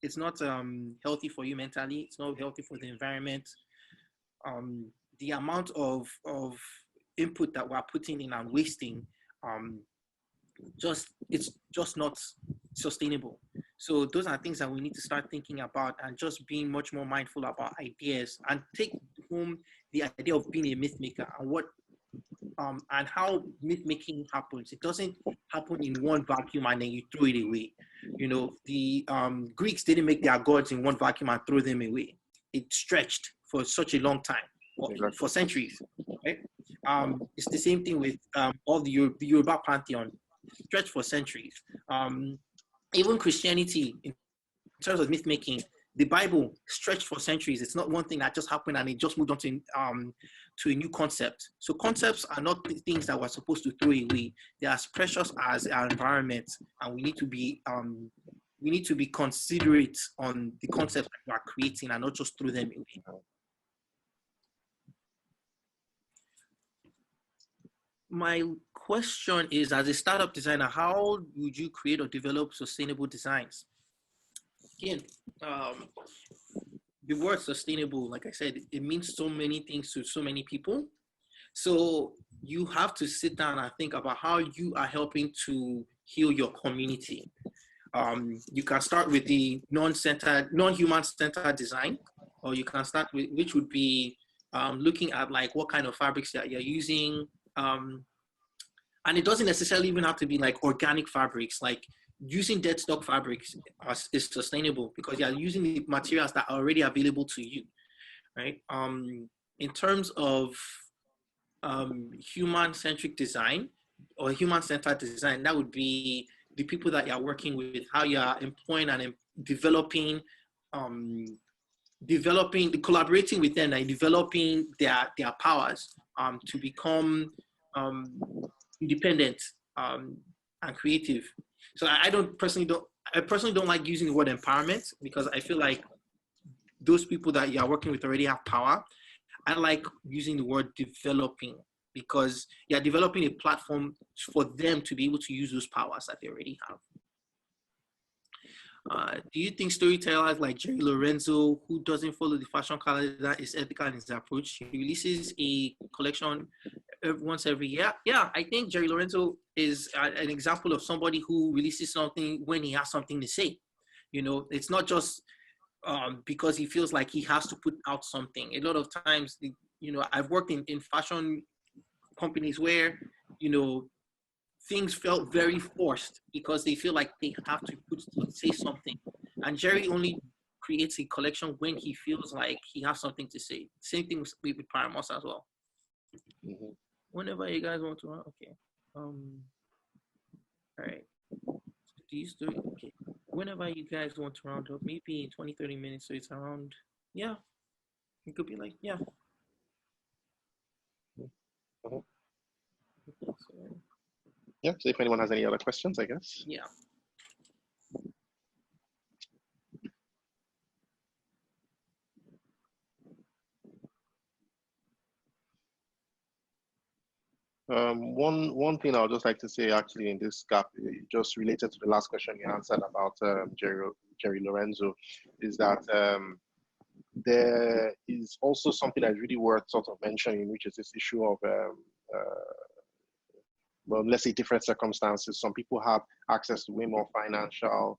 it's not healthy for you mentally. It's not healthy for the environment. The amount of input that we're putting in and wasting, it's just not sustainable. So those are things that we need to start thinking about, and just being much more mindful about ideas, and take home the idea of being a myth maker, and how myth making happens. It doesn't happen in one vacuum and then you throw it away. You know, the Greeks didn't make their gods in one vacuum and throw them away. It stretched for such a long time, for centuries. Right? It's the same thing with all the Yoruba pantheon, stretched for centuries. Even Christianity, in terms of myth making, the Bible stretched for centuries. It's not one thing that just happened and it just moved on to a new concept. So concepts are not things that we're supposed to throw away. They're as precious as our environment, and we need to be considerate on the concepts that we are creating and not just throw them away. My question is, as a startup designer, how would you create or develop sustainable designs? Again, the word sustainable, like I said, it means so many things to so many people. So you have to sit down and think about how you are helping to heal your community. You can start with the non-human centered design, or you can start with, which would be looking at like what kind of fabrics that you're using. And it doesn't necessarily even have to be like organic fabrics. Like using dead stock fabrics is sustainable because you're using the materials that are already available to you, right? In terms of human-centric design or human-centered design, that would be the people that you're working with, how you're employing and developing, collaborating with them and developing their powers to become independent and creative. So I personally don't like using the word empowerment, because I feel like those people that you're working with already have power. I like using the word developing, because you're developing a platform for them to be able to use those powers that they already have. Do you think storytellers like Jerry Lorenzo, who doesn't follow the fashion calendar, is ethical in his approach? He releases a collection once every year. Yeah, I think Jerry Lorenzo is an example of somebody who releases something when he has something to say. You know, it's not just because he feels like he has to put out something. A lot of times, I've worked in fashion companies where, things felt very forced because they feel like they have to say something. And Jerry only creates a collection when he feels like he has something to say. Same thing with Paramos as well. Mm-hmm. Whenever you guys want to, okay. All right. Okay. Whenever you guys want to round up, maybe in 20, 30 minutes. So it's around, yeah. It could be like, yeah. Mm-hmm. Okay, so, yeah, so if anyone has any other questions, I guess. Yeah. One thing I would just like to say actually in this gap, just related to the last question you answered about Jerry Lorenzo, is that there is also something that's really worth sort of mentioning, which is this issue of well, let's say different circumstances. Some people have access to way more financial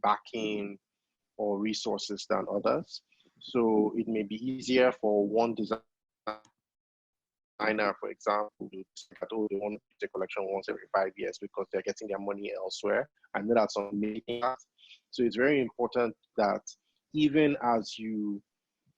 backing or resources than others. So it may be easier for one designer, for example, to they want to take a collection once every 5 years because they're getting their money elsewhere. I know that's some making that. So it's very important that even as you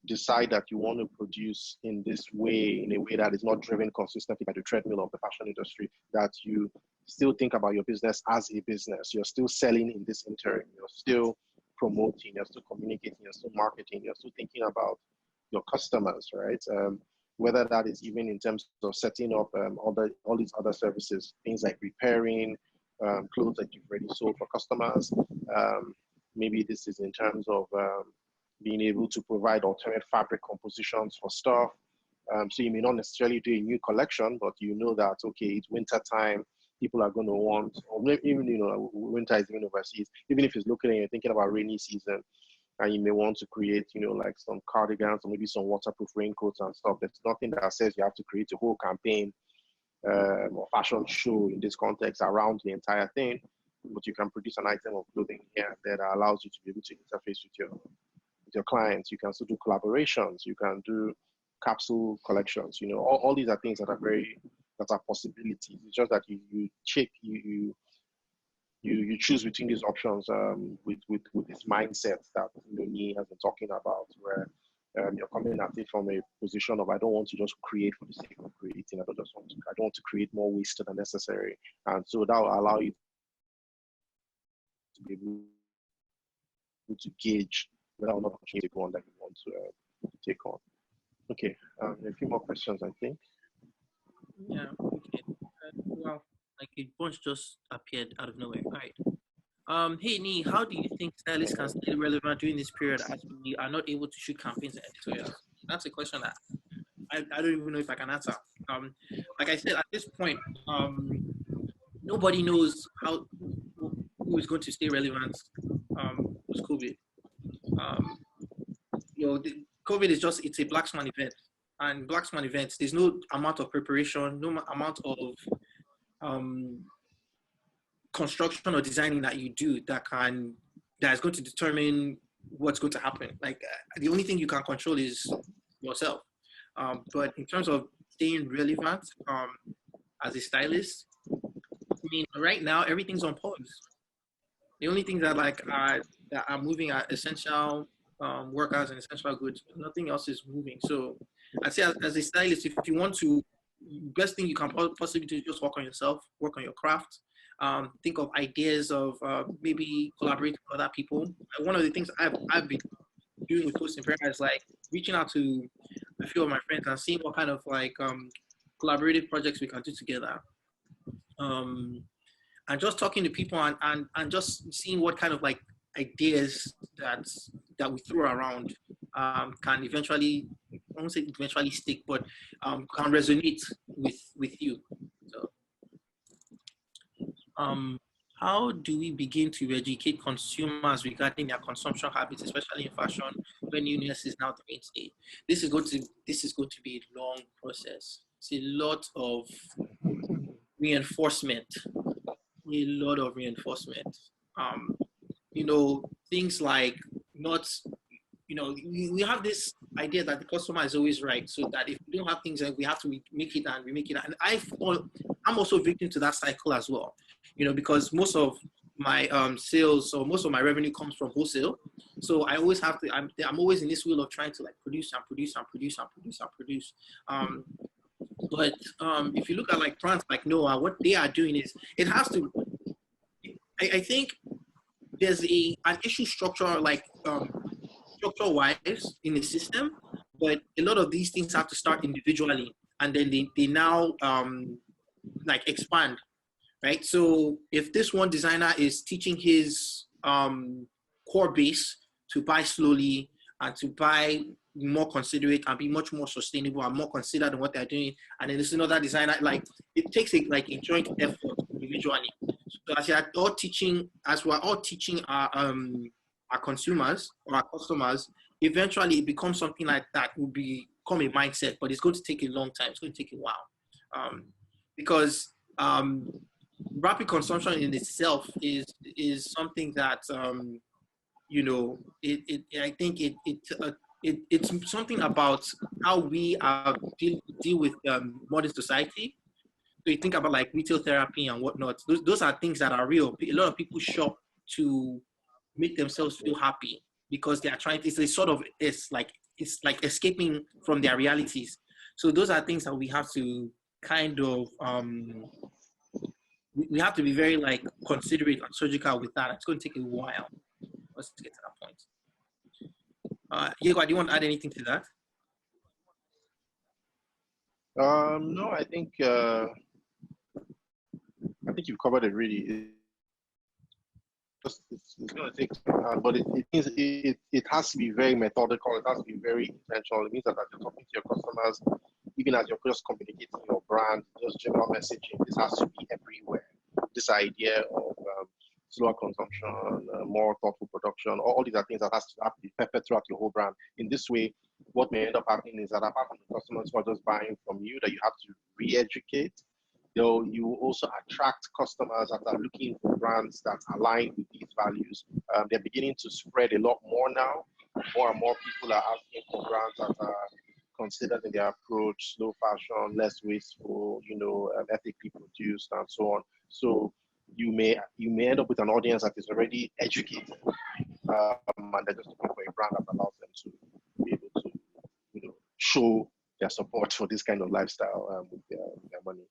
decide that you want to produce in this way, in a way that is not driven consistently by the treadmill of the fashion industry, that you still think about your business as a business. You're still selling in this interim. You're still promoting, you're still communicating, you're still marketing, you're still thinking about your customers, right? Whether that is even in terms of setting up all these other services, things like repairing clothes that you've already sold for customers. Maybe this is in terms of being able to provide alternate fabric compositions for stuff. So you may not necessarily do a new collection, but you know that, okay, it's winter time, people are going to want, or maybe even, winter is even overseas, even if it's looking and you're thinking about rainy season, and you may want to create, like some cardigans or maybe some waterproof raincoats and stuff. There's nothing that says you have to create a whole campaign or fashion show in this context around the entire thing, but you can produce an item of clothing here that allows you to be able to interface with your clients. You can still do collaborations. You can do capsule collections. All these are things that are possibilities. It's just that you choose between these options with this mindset that Niyi has been talking about, where you're coming at it from a position of, I don't want to just create for the sake of creating. I don't want to create more waste than necessary, and so that will allow you to be able to gauge whether or not you take one that you want to take on. Okay, a few more questions, I think. Yeah. Okay. Well, like a bunch just appeared out of nowhere. All right. Hey Niyi, how do you think stylists can stay relevant during this period as we are not able to shoot campaigns and editorials? That's a question that I don't even know if I can answer. Like I said, at this point, nobody knows who is going to stay relevant post COVID. COVID is it's a black swan event, and black swan events, there's no amount of preparation, no amount of construction or designing that you do that is going to determine what's going to happen. Like the only thing you can control is yourself. But in terms of staying relevant as a stylist, I mean, right now everything's on pause. The only things that that are moving are essential workers and essential goods. Nothing else is moving. So I'd say as a stylist, if you want to, best thing you can possibly do is just work on yourself, work on your craft. Think of ideas of maybe collaborating with other people. One of the things I've been doing with Post Imperial is like reaching out to a few of my friends and seeing what kind of collaborative projects we can do together. And just talking to people and just seeing what kind of ideas that we throw around can eventually, I won't say eventually stick, but can resonate with you. So, how do we begin to educate consumers regarding their consumption habits, especially in fashion, when newness is now the mainstay? This is going to be a long process. It's a lot of reinforcement. Things like we have this idea that the customer is always right, so that if we don't have things, we have to make it and remake it. And I'm also victim to that cycle as well, because most of my sales or most of my revenue comes from wholesale. So I always have to, I'm always in this wheel of trying to produce and produce and produce and produce and produce. But if you look at brands like Noah, what they are doing is, it has to, I think there's an issue structure-wise in the system, but a lot of these things have to start individually, and then they now expand, right? So if this one designer is teaching his core base to buy slowly and to buy more considerate and be much more sustainable and more considered in what they're doing, and then there's another designer, it takes a joint effort individually. So as we're all teaching our consumers or our customers, eventually it becomes something like that will become a mindset, but it's going to take a long time. It's going to take a while, because rapid consumption in itself is something that I think it's something about how we deal with modern society. So you think about retail therapy and whatnot. Those are things that are real. A lot of people shop to make themselves feel happy because they are trying. It's like escaping from their realities. So those are things that we have to kind of we have to be very considerate and surgical with that. It's going to take a while. Let's get to that point. Yegwa, do you want to add anything to that? No, I think you've covered it really. It's going to take time, but it has to be very methodical. It has to be very intentional. It means that you're talking to your customers, even as you're just communicating your brand, just general messaging. This has to be everywhere. this idea of slower consumption, more thoughtful production, all these are things that has to be peppered throughout your whole brand. In this way, what may end up happening is that apart from the customers who are just buying from you, that you have to re-educate, you also attract customers that are looking for brands that align with these values. They're beginning to spread a lot more now. More and more people are asking for brands that are considered in their approach, slow fashion, less wasteful, ethically produced, and so on. So you may end up with an audience that is already educated, and they're just looking for a brand that allows them to be able to, show their support for this kind of lifestyle with their money.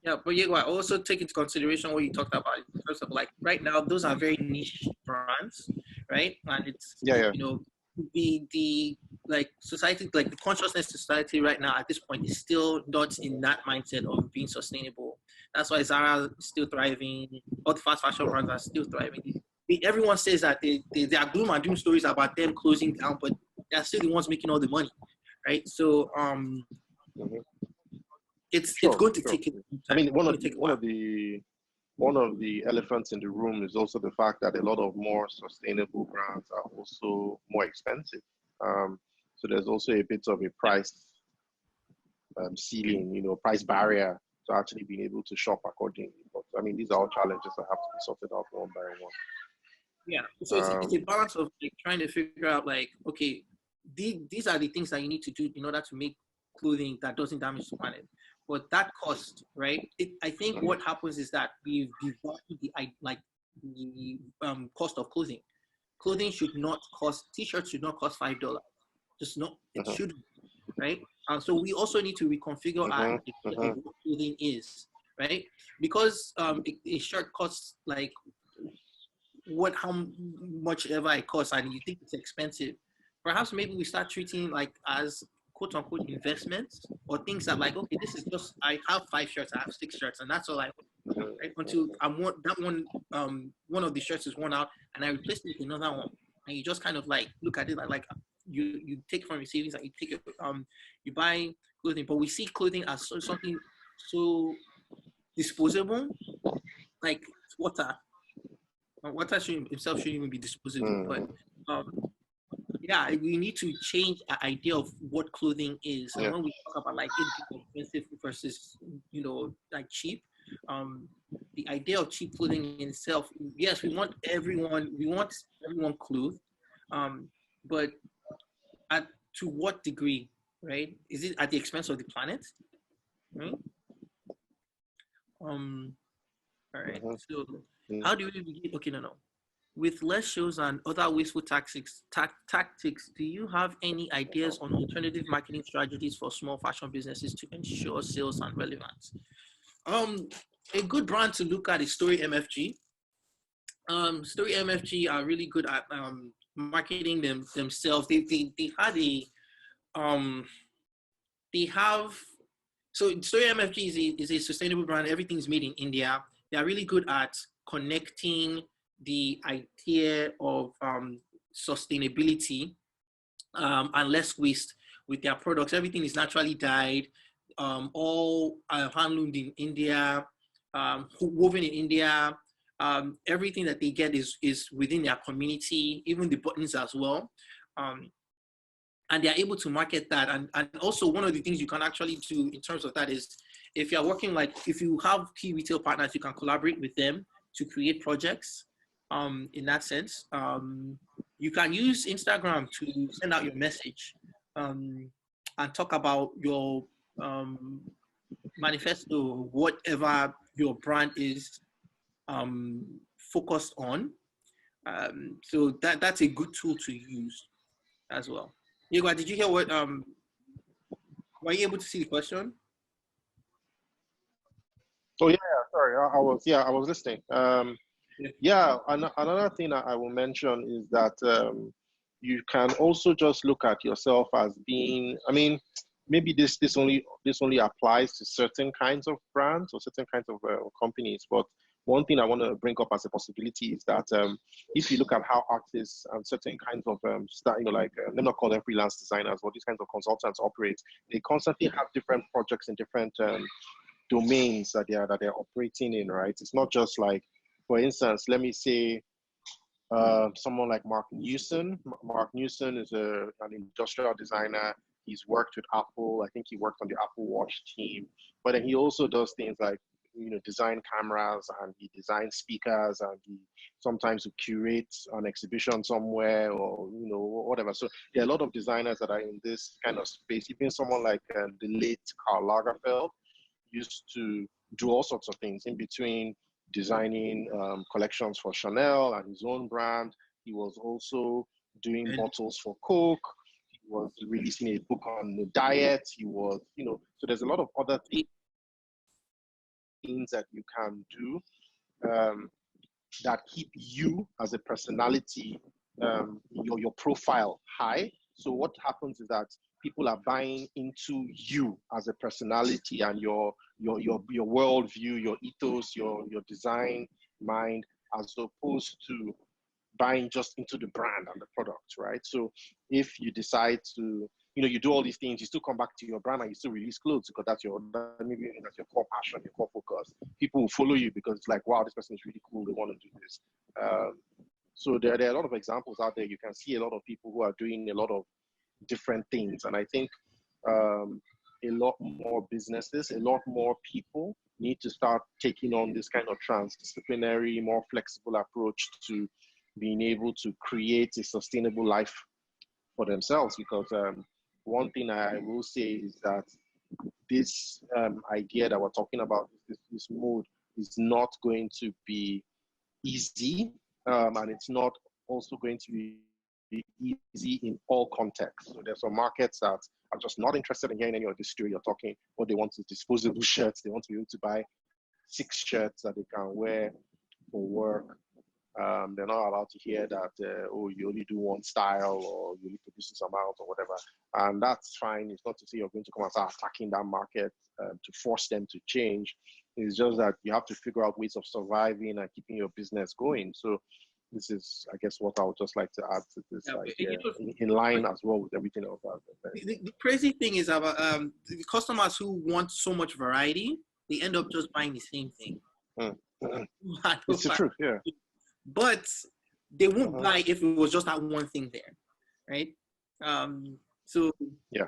Yeah, but Yegwa, also take into consideration what you talked about in terms of like right now, those are very niche brands, right? And it's the like society, like the consciousness society right now at this point is still not in that mindset of being sustainable. That's why Zara is still thriving. All the fast fashion brands are still thriving. Everyone says that there are gloom and doom stories about them closing down, but they're still the ones making all the money, right? So it's going to take it. I mean, one of the elephants in the room is also the fact that a lot of more sustainable brands are also more expensive. So there's also a bit of a price ceiling, price barrier to actually being able to shop accordingly. But I mean, these are all challenges that have to be sorted out one by one. Yeah, so it's a balance of like trying to figure out like, okay, these are the things that you need to do in order to make clothing that doesn't damage the planet. But that cost, right? I think what happens is that we've devalued the cost of clothing. Clothing should not cost. T-shirts should not cost $5. Just not. It shouldn't, right? So we also need to reconfigure what clothing is, right? Because a shirt costs like how much ever it costs, and you think it's expensive. Perhaps maybe we start treating like as quote unquote investments or things that like, okay, this is just, I have 5 shirts, I have 6 shirts, and that's all I want, right? Until one of the shirts is worn out and I replace it with another one. And you just kind of like look at it like you take from your savings and you take it, you buy clothing, but we see clothing as something so disposable, like water. Water itself shouldn't even be disposable, but yeah, we need to change the idea of what clothing is. And when we talk about like it being expensive versus, like cheap, the idea of cheap clothing in itself, yes, we want everyone clothed, but to what degree, right? Is it at the expense of the planet, right? All right. So how do we begin? Okay, no. With less shows and other wasteful tactics, do you have any ideas on alternative marketing strategies for small fashion businesses to ensure sales and relevance? A good brand to look at is Story MFG. Story MFG are really good at marketing themselves. So Story MFG is a sustainable brand. Everything's made in India. They are really good at connecting the idea of sustainability and less waste with their products. Everything is naturally dyed, all handloomed in India, woven in India. Everything that they get is within their community, even the buttons as well. And they're able to market that. And also one of the things you can actually do in terms of that is if you're working if you have key retail partners, you can collaborate with them to create projects. In that sense, you can use Instagram to send out your message and talk about your manifesto, whatever your brand is focused on. So that's a good tool to use as well. Yegwa, did you hear what? Were you able to see the question? Oh yeah, sorry, I was listening. Another thing I will mention is that you can also just look at yourself as being, I mean, maybe this only applies to certain kinds of brands or certain kinds of companies, but one thing I want to bring up as a possibility is that if you look at how artists and certain kinds of let me not call them freelance designers, but these kinds of consultants operate, they constantly have different projects in different domains that they're operating in, right? It's not just like, for instance, let me say someone like Mark Newson. Mark Newson is an industrial designer. He's worked with Apple. I think he worked on the Apple Watch team. But then he also does things like, design cameras, and he designs speakers, and he sometimes curates an exhibition somewhere, or whatever. So there are a lot of designers that are in this kind of space. Even someone like the late Karl Lagerfeld used to do all sorts of things in between designing collections for Chanel and his own brand. He was also doing bottles for Coke. He was releasing a book on the diet. He was, so there's a lot of other things that you can do that keep you as a personality, your profile high. So what happens is that people are buying into you as a personality and your worldview, your ethos, your design mind, as opposed to buying just into the brand and the product, right? So if you decide to, you do all these things, you still come back to your brand and you still release clothes because that's maybe that's your core passion, your core focus. People will follow you because it's like, wow, this person is really cool. They want to do this. So there are a lot of examples out there. You can see a lot of people who are doing a lot of different things. And I think a lot more businesses, a lot more people need to start taking on this kind of transdisciplinary, more flexible approach to being able to create a sustainable life for themselves. Because one thing I will say is that this idea that we're talking about, this mode, is not going to be easy, and it's not also going to be easy in all contexts. So there's some markets that are just not interested in hearing any of this story you're talking. What they want is disposable shirts. They want to be able to buy 6 shirts that they can wear for work. They're not allowed to hear that, you only do one style, or you only produce this amount, or whatever. And that's fine. It's not to say you're going to come and start attacking that market to force them to change. It's just that you have to figure out ways of surviving and keeping your business going. So this is, I guess, what I would just like to add to this, in line as well with everything else. The crazy thing is about the customers who want so much variety, they end up just buying the same thing. It's the truth, yeah. But they won't buy if it was just that one thing there, right? So yeah.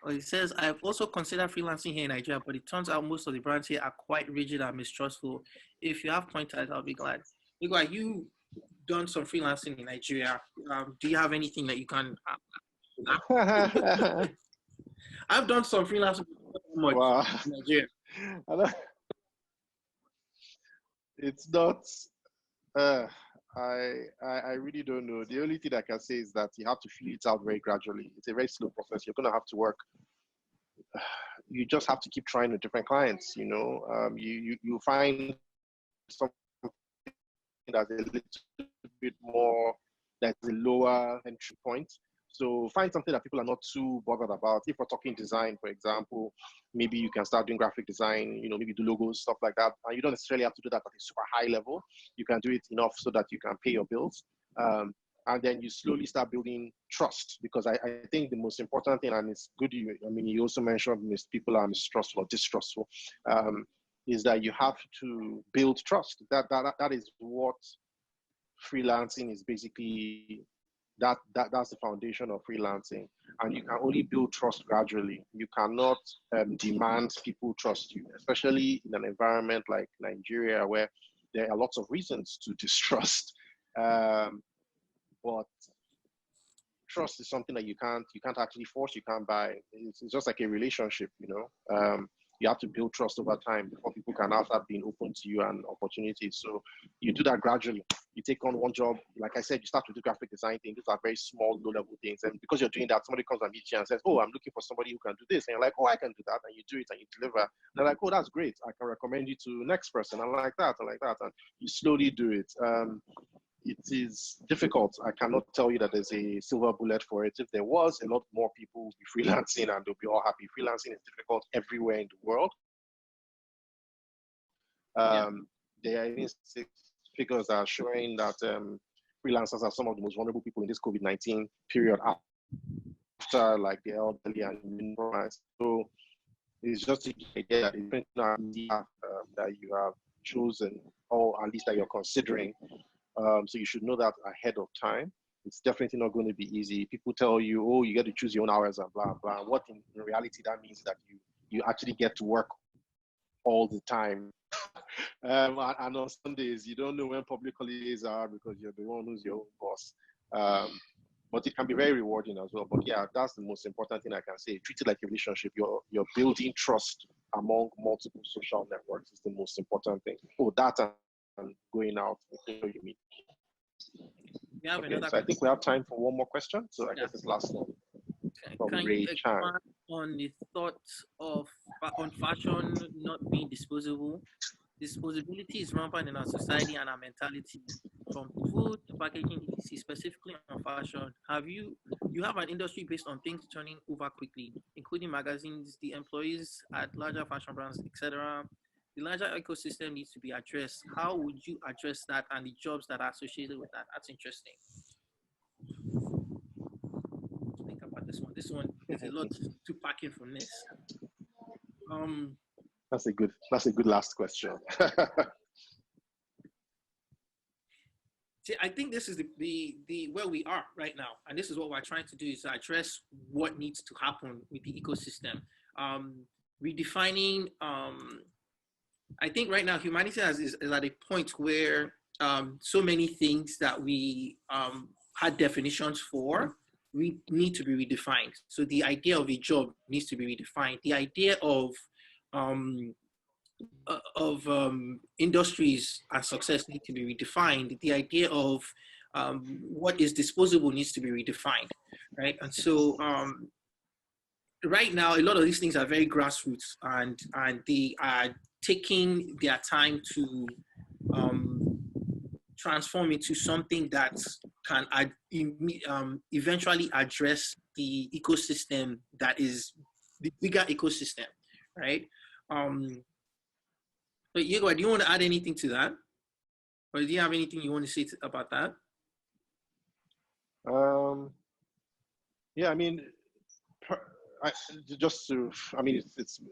It says, I've also considered freelancing here in Nigeria, but it turns out most of the brands here are quite rigid and mistrustful. If you have pointers, I'll be glad. Yegwa, you done some freelancing in Nigeria. Do you have anything that you can? I've done some freelancing in Nigeria. It's not. I really don't know. The only thing I can say is that you have to feel it out very gradually. It's a very slow process. You're going to have to work. You just have to keep trying with different clients. You find something that's a little bit more, that's a lower entry point. So find something that people are not too bothered about. If we're talking design, for example, maybe you can start doing graphic design, maybe do logos, stuff like that. And you don't necessarily have to do that at a super high level. You can do it enough so that you can pay your bills. And then you slowly start building trust, because I think the most important thing, and it's good, you also mentioned people are mistrustful or distrustful, is that you have to build trust. That is what freelancing is basically. That's the foundation of freelancing, and you can only build trust gradually. You cannot demand people trust you, especially in an environment like Nigeria, where there are lots of reasons to distrust. But trust is something that you can't actually force. You can't buy. It's just like a relationship, you have to build trust over time before people can now start being open to you and opportunities. So you do that gradually. You take on one job. Like I said, you start to do graphic design things. These are very small, low-level things. And because you're doing that, somebody comes and meets you and says, oh, I'm looking for somebody who can do this. And you're like, oh, I can do that. And you do it and you deliver. And they're like, oh, that's great. I can recommend you to the next person. And like that, and like that. And you slowly do it. It is difficult. I cannot tell you that there's a silver bullet for it. If there was, a lot more people would be freelancing and they'll be all happy. Freelancing is difficult everywhere in the world. There are figures that are showing that freelancers are some of the most vulnerable people in this COVID-19 period, after like the elderly and immigrants. So It's just to get that different that you have chosen, or at least that you're considering. So you should know that ahead of time. It's definitely not going to be easy. People tell you, oh, you get to choose your own hours and blah, blah. What in reality that means that you actually get to work all the time. And on Sundays, you don't know when public holidays are because you're the one who's your own boss. But it can be very rewarding as well. But yeah, that's the most important thing I can say. Treat it like a relationship. You're building trust among multiple social networks is the most important thing. Oh, that and going out with people you meet. Okay, so I think we have time for one more question. So I guess it's last one. From Ray Chan. On the thoughts on fashion not being disposable. Disposability is rampant in our society and our mentality, from food to packaging, etc., specifically on fashion. You have an industry based on things turning over quickly, including magazines, the employees at larger fashion brands, etc. The larger ecosystem needs to be addressed. How would you address that and the jobs that are associated with that? That's interesting. Think about this one. This one is a lot to pack in from this. That's a good last question. See, I think this is the where we are right now, and this is what we're trying to do, is to address what needs to happen with the ecosystem. Redefining. I think right now humanity is at a point where so many things that we had definitions for, we need to be redefined. So the idea of a job needs to be redefined. The idea of industries and success need to be redefined. The idea of what is disposable needs to be redefined, right? And so right now, a lot of these things are very grassroots, and they are taking their time to transform into something that can eventually address the ecosystem that is the bigger ecosystem, right? But Yegwa, do you want to add anything to that? Or do you have anything you want to say about that? Yeah, I mean,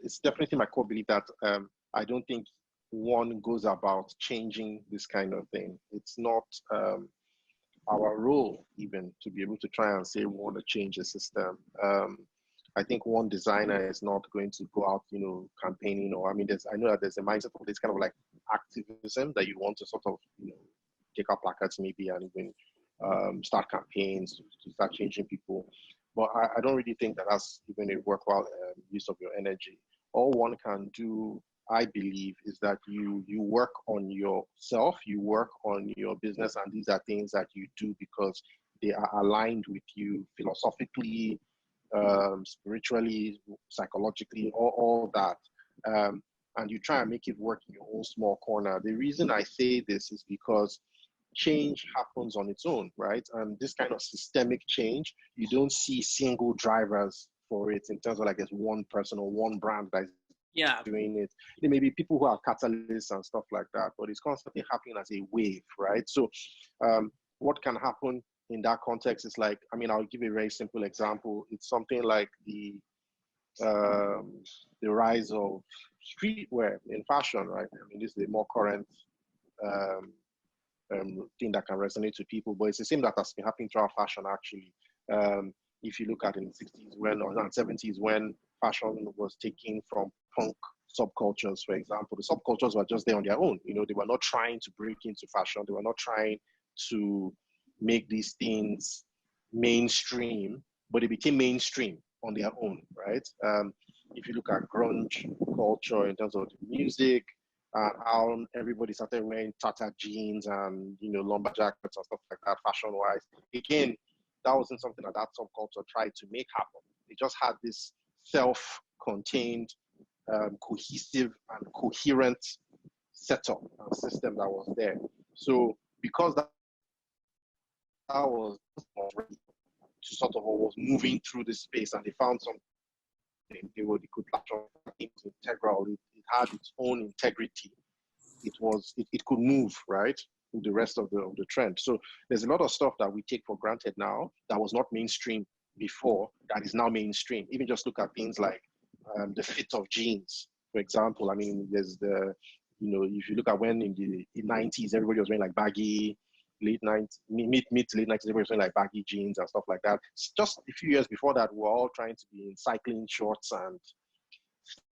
it's definitely my core belief that I don't think one goes about changing this kind of thing. It's not our role even to be able to try and say we want to change the system. I think one designer is not going to go out, campaigning, or I know that there's a mindset of this kind of like activism that you want to sort of, take up placards maybe and even start campaigns to start changing people. But I don't really think that that's even a worthwhile use of your energy. All one can do, I believe, is that you work on yourself, you work on your business, and these are things that you do because they are aligned with you philosophically, spiritually, psychologically, all that. And you try and make it work in your own small corner. The reason I say this is because change happens on its own, right? And this kind of systemic change, you don't see single drivers for it in terms of like there's one person or one brand that is doing it. There may be people who are catalysts and stuff like that, but it's constantly happening as a wave, right? So what can happen in that context is like, I'll give a very simple example. It's something like the rise of streetwear in fashion, right? This is a more current thing that can resonate to people, but it's the same that has been happening throughout fashion actually. If you look at it in the 60s or 70s when fashion was taken from punk subcultures, for example, the subcultures were just there on their own. They were not trying to break into fashion. They were not trying to make these things mainstream, but they became mainstream on their own, right? If you look at grunge culture in terms of the music, how everybody started wearing tattered jeans and lumber jackets and stuff like that, fashion-wise. Again, that wasn't something that subculture tried to make happen. They just had this self-contained, cohesive and coherent setup and system that was there. So because that was to sort of was moving through this space, and they found something they could latch on. It was integral. It had its own integrity. It could move right with the rest of the trend. So there's a lot of stuff that we take for granted now that was not mainstream before that is now mainstream. Even just look at things like the fit of jeans, for example. I mean, there's the, if you look at when in the 90s, everybody was wearing like baggy, mid to late 90s, everybody was wearing like baggy jeans and stuff like that. It's just a few years before that, we were all trying to be in cycling shorts and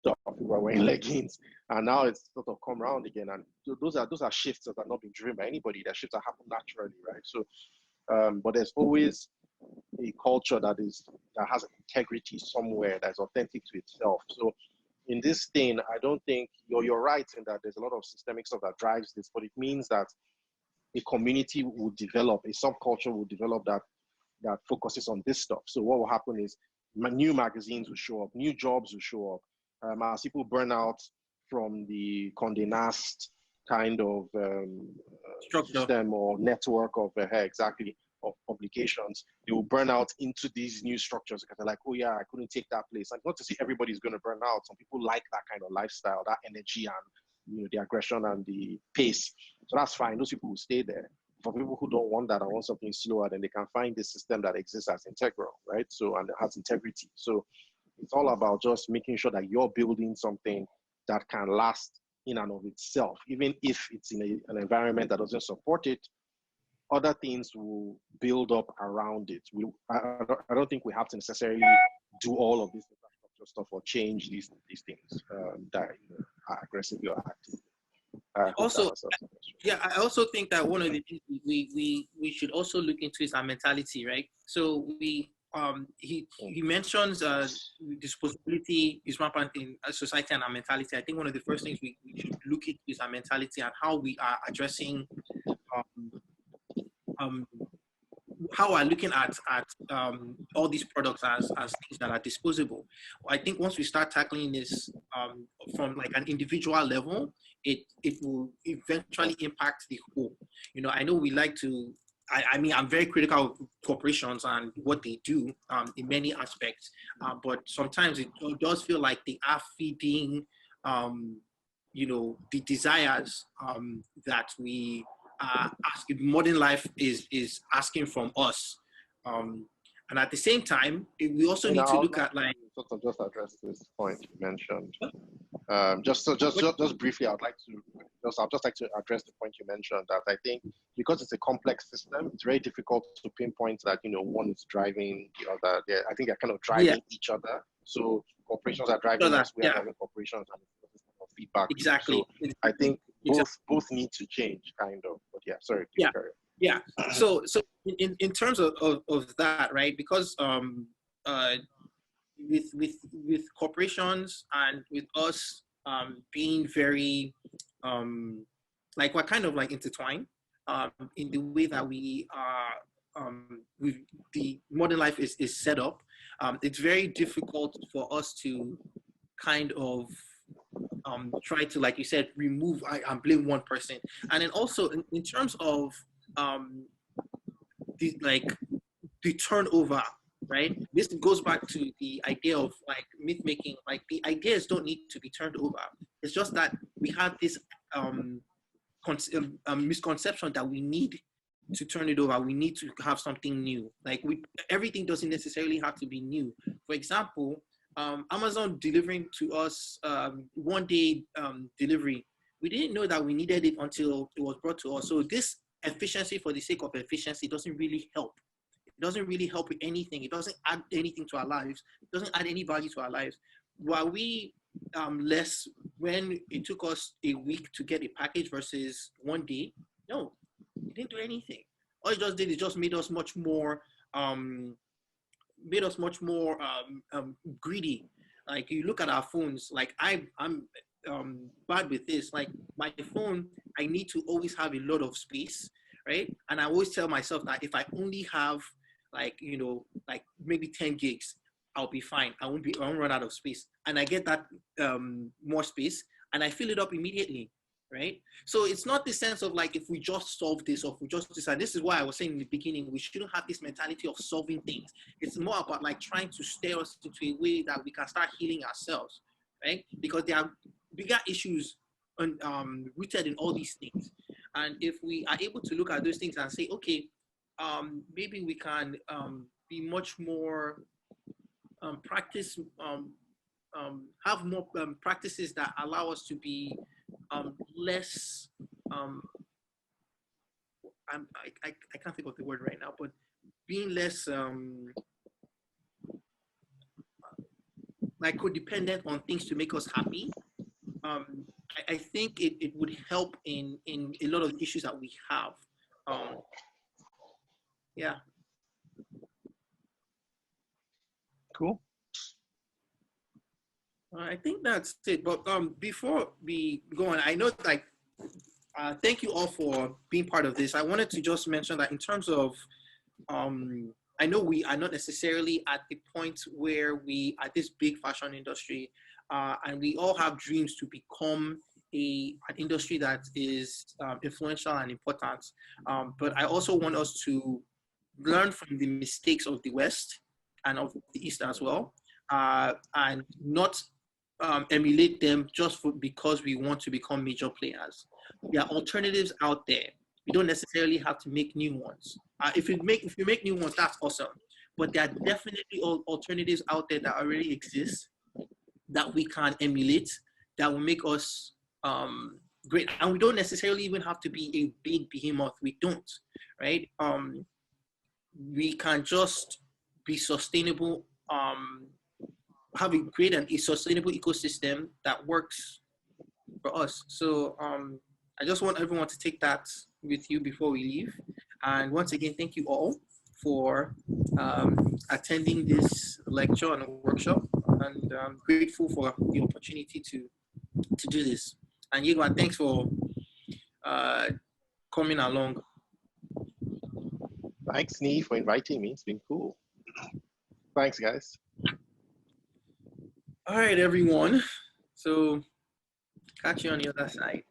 stuff. We were wearing leggings, and now it's sort of come around again. And those are shifts that are not being driven by anybody. They're shifts that happen naturally, right? So, but there's always a culture that has integrity somewhere that's authentic to itself. So in this thing, I don't think you're right in that there's a lot of systemic stuff that drives this, but it means that a community will develop, a subculture will develop that focuses on this stuff. So what will happen is new magazines will show up, new jobs will show up. As people burn out from the Condé Nast kind of system or network of exactly of publications, they will burn out into these new structures because they're like, oh yeah, I couldn't take that place. Like, not to say everybody's going to burn out. Some people like that kind of lifestyle, that energy and the aggression and the pace. So that's fine. Those people will stay there. For people who don't want that and want something slower, then they can find this system that exists as integral, right? So, and it has integrity. So it's all about just making sure that you're building something that can last in and of itself, even if it's in an environment that doesn't support it. Other things will build up around it. I don't think we have to necessarily do all of this infrastructure stuff or change these things that are aggressively or actively. Also, yeah, I also think that one of the things we should also look into is our mentality, right? So he mentions disposability is rampant in society and our mentality. I think one of the first things we should look at is our mentality and how we are addressing how we're looking at all these products as things that are disposable. I think once we start tackling this from like an individual level, it will eventually impact the whole. I know we like to. I mean, I'm very critical of corporations and what they do in many aspects, but sometimes it does feel like they are feeding, the desires that we modern life is asking from us, and at the same time, we also need to look at like just address this point you mentioned. Just briefly, I'd just like to address the point you mentioned that I think because it's a complex system, it's very difficult to pinpoint that one is driving the other. I think they're kind of driving each other. So corporations are driving us. We are driving corporations, and it's feedback. Exactly. So I think both need to change, kind of. But yeah, sorry. Yeah. So in terms of that, right? Because with corporations and with us being very like we're kind of like intertwined in the way that we are with the modern life is set up. It's very difficult for us to kind of try to, like you said, remove and blame one person. And then also in terms of the turnover, right? This goes back to the idea of like myth making. Like the ideas don't need to be turned over. It's just that we have this misconception that we need to turn it over. We need to have something new. Like everything doesn't necessarily have to be new. For example, Amazon delivering to us one day delivery. We didn't know that we needed it until it was brought to us. So this efficiency for the sake of efficiency doesn't really help. It doesn't really help with anything. It doesn't add anything to our lives. It doesn't add any value to our lives. While we less when it took us a week to get a package versus one day, no, it didn't do anything. All it just did is just made us much more greedy. Like you look at our phones, like I'm bad with this. Like my phone, I need to always have a lot of space, right? And I always tell myself that if I only have like maybe 10 gigs, I'll be fine. I won't run out of space. And I get that more space and I fill it up immediately. Right? So it's not the sense of like, if we just solve this or if we just decide, this is why I was saying in the beginning, we shouldn't have this mentality of solving things. It's more about like trying to steer us into a way that we can start healing ourselves, right? Because there are bigger issues rooted in all these things. And if we are able to look at those things and say, okay, maybe we can be much more practice have more practices that allow us to be less. I can't think of the word right now, but being less like codependent on things to make us happy. I think it would help in a lot of issues that we have. Yeah. Cool. I think that's it. But before we go on, I know like thank you all for being part of this. I wanted to just mention that in terms of I know we are not necessarily at the point where we are this big fashion industry, and we all have dreams to become an industry that is influential and important. But I also want us to learn from the mistakes of the West and of the East as well, and not emulate them just because we want to become major players. There are alternatives out there. You don't necessarily have to make new ones. If you make new ones, that's awesome. But there are definitely alternatives out there that already exist that we can emulate that will make us great. And we don't necessarily even have to be a big behemoth. We don't, right? We can just be sustainable, have a great and a sustainable ecosystem that works for us. So I just want everyone to take that with you before we leave. And once again, thank you all for attending this lecture and workshop. And I'm grateful for the opportunity to do this. And Yegwa, thanks for coming along. Thanks, Niyi, for inviting me. It's been cool. Thanks, guys. All right, everyone. So catch you on the other side.